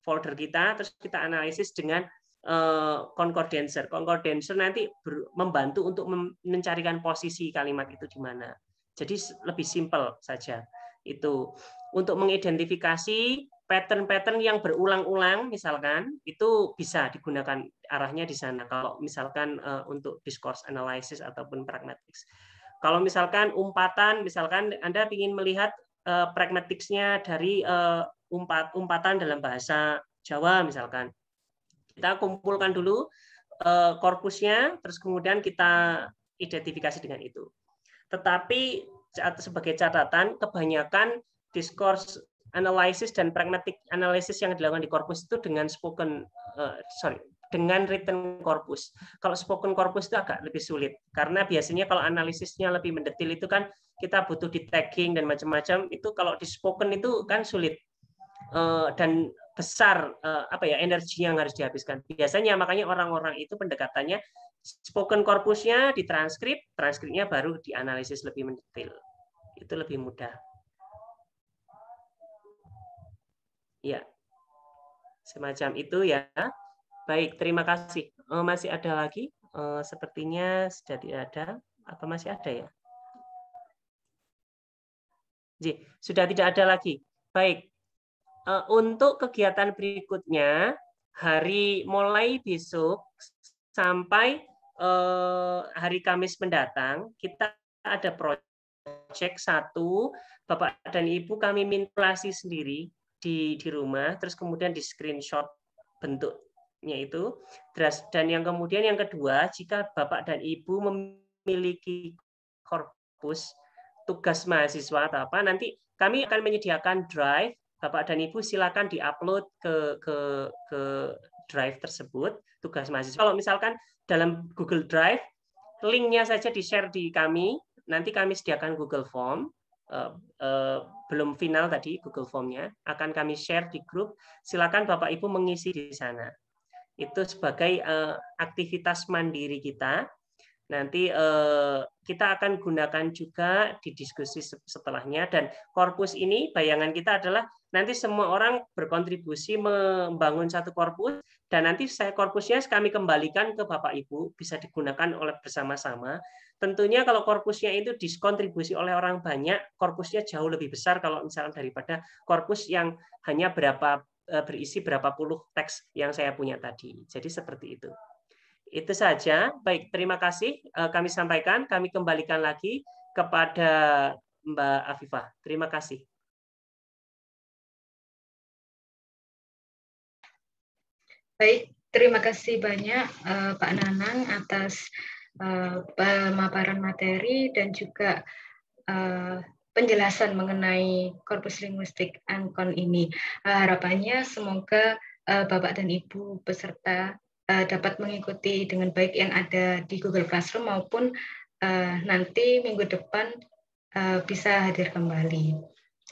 folder kita, terus kita analisis dengan concordancer. Concordancer nanti membantu untuk mencarikan posisi kalimat itu di mana. Jadi lebih simpel saja. Itu untuk mengidentifikasi pattern-pattern yang berulang-ulang misalkan itu bisa digunakan arahnya di sana kalau misalkan untuk discourse analysis ataupun pragmatics. Kalau misalkan umpatan, misalkan Anda ingin melihat pragmaticsnya dari umpatan dalam bahasa Jawa misalkan. Kita kumpulkan dulu korpusnya, terus kemudian kita identifikasi dengan itu. Tetapi sebagai catatan, kebanyakan discourse analysis dan pragmatic analysis yang dilakukan di korpus itu dengan dengan written corpus. Kalau spoken corpus itu agak lebih sulit, karena biasanya kalau analisisnya lebih mendetil itu kan kita butuh di tagging dan macam-macam. Itu kalau di spoken itu kan sulit dan besar energi yang harus dihabiskan. Biasanya makanya orang-orang itu pendekatannya spoken corpusnya ditranskrip, transkripnya baru dianalisis lebih mendetail. Itu lebih mudah. Ya, semacam itu ya. Baik, terima kasih. Masih ada lagi? Sepertinya sudah tidak ada. Apa masih ada ya? Sudah tidak ada lagi. Baik. Untuk kegiatan berikutnya, mulai besok sampai hari Kamis mendatang, kita ada proyek 1, Bapak dan Ibu kami manipulasi sendiri di rumah, terus kemudian di screenshot bentuknya itu. Dan yang kemudian yang kedua, jika Bapak dan Ibu memiliki korpus tugas mahasiswa atau apa, nanti kami akan menyediakan drive. Bapak dan Ibu silakan diupload ke drive tersebut tugas mahasiswa. Kalau misalkan dalam Google Drive, linknya saja di-share di kami. Nanti kami sediakan Google Form. Belum final tadi Google Form-nya. Akan kami share di grup. Silakan Bapak Ibu mengisi di sana. Itu sebagai aktivitas mandiri kita. Nanti kita akan gunakan juga di diskusi setelahnya. Dan korpus ini, bayangan kita adalah nanti semua orang berkontribusi membangun satu korpus, dan nanti korpusnya kami kembalikan ke Bapak Ibu, bisa digunakan oleh bersama-sama. Tentunya kalau korpusnya itu dikontribusi oleh orang banyak, korpusnya jauh lebih besar kalau misalnya daripada korpus yang hanya berisi berapa puluh teks yang saya punya tadi. Jadi seperti itu. Itu saja. Baik, terima kasih. Kami sampaikan, kami kembalikan lagi kepada Mbak Afifah. Terima kasih. Baik, terima kasih banyak Pak Nanang atas pemaparan materi dan juga penjelasan mengenai korpus linguistik Ancon ini. Harapannya semoga Bapak dan Ibu peserta dapat mengikuti dengan baik yang ada di Google Classroom maupun nanti minggu depan bisa hadir kembali.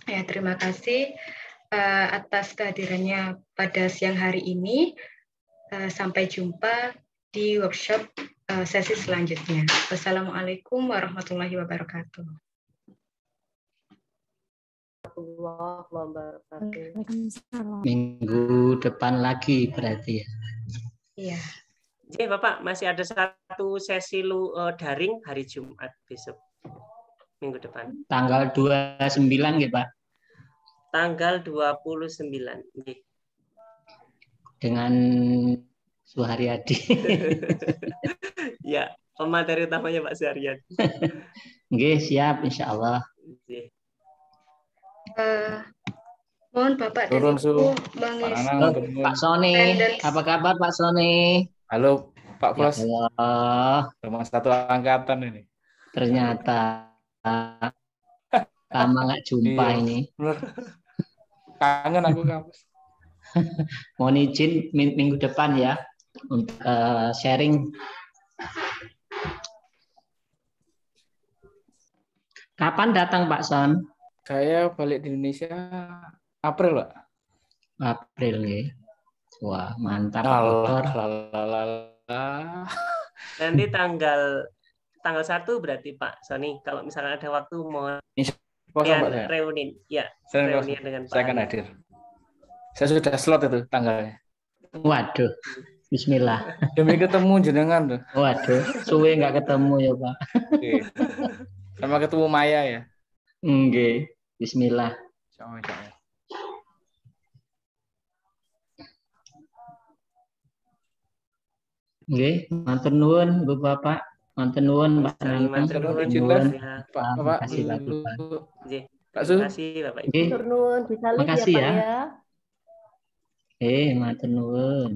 Ya, terima kasih atas kehadirannya pada siang hari ini. Sampai jumpa di workshop sesi selanjutnya. Wassalamualaikum warahmatullahi wabarakatuh. Minggu depan lagi berarti ya. Iya. Jadi Bapak masih ada satu sesi daring hari Jumat besok minggu depan. Tanggal 29 ya Pak. Tanggal 29. Dengan Suharyadi. Ya, pemateri utamanya Pak Suharyadi. Nggih, siap insya Allah. Mohon Bapak dan Ibu mengisi Pak Sony, apa kabar Pak Sony? Halo Pak Bos. Ya Allah. Cuma satu angkatan ini. Ternyata lama nggak jumpa ini. Kangen aku kampus. Mohon izin minggu depan ya untuk sharing. Kapan datang Pak Son? Saya balik di Indonesia April, Pak. April ya. Wah, mantap Pak Dokter. Nanti tanggal 1 berarti Pak Sony, kalau misalnya ada waktu mau reuniin. Ya, reuniin dengan Pak. Saya akan hadir. Saya sudah slot itu tanggalnya. Waduh, bismillah. Demi ketemu jenengan tuh. Waduh, suwe nggak ketemu ya Pak. Sama ketemu Maya ya. Nggih, bismillah. Sama. Nggih, matur nuwun Bu Bapak. Manten nuwun Pak Sami Nanang. matur nuwun Cinta. ya. Pak Terima kasih Pak. Nggih. Pak Terima Sul. kasih Bapak Ibu. Oke. Matur nuwun, bisa lihat ya Makasih Pak ya. ya. Matur nuwun.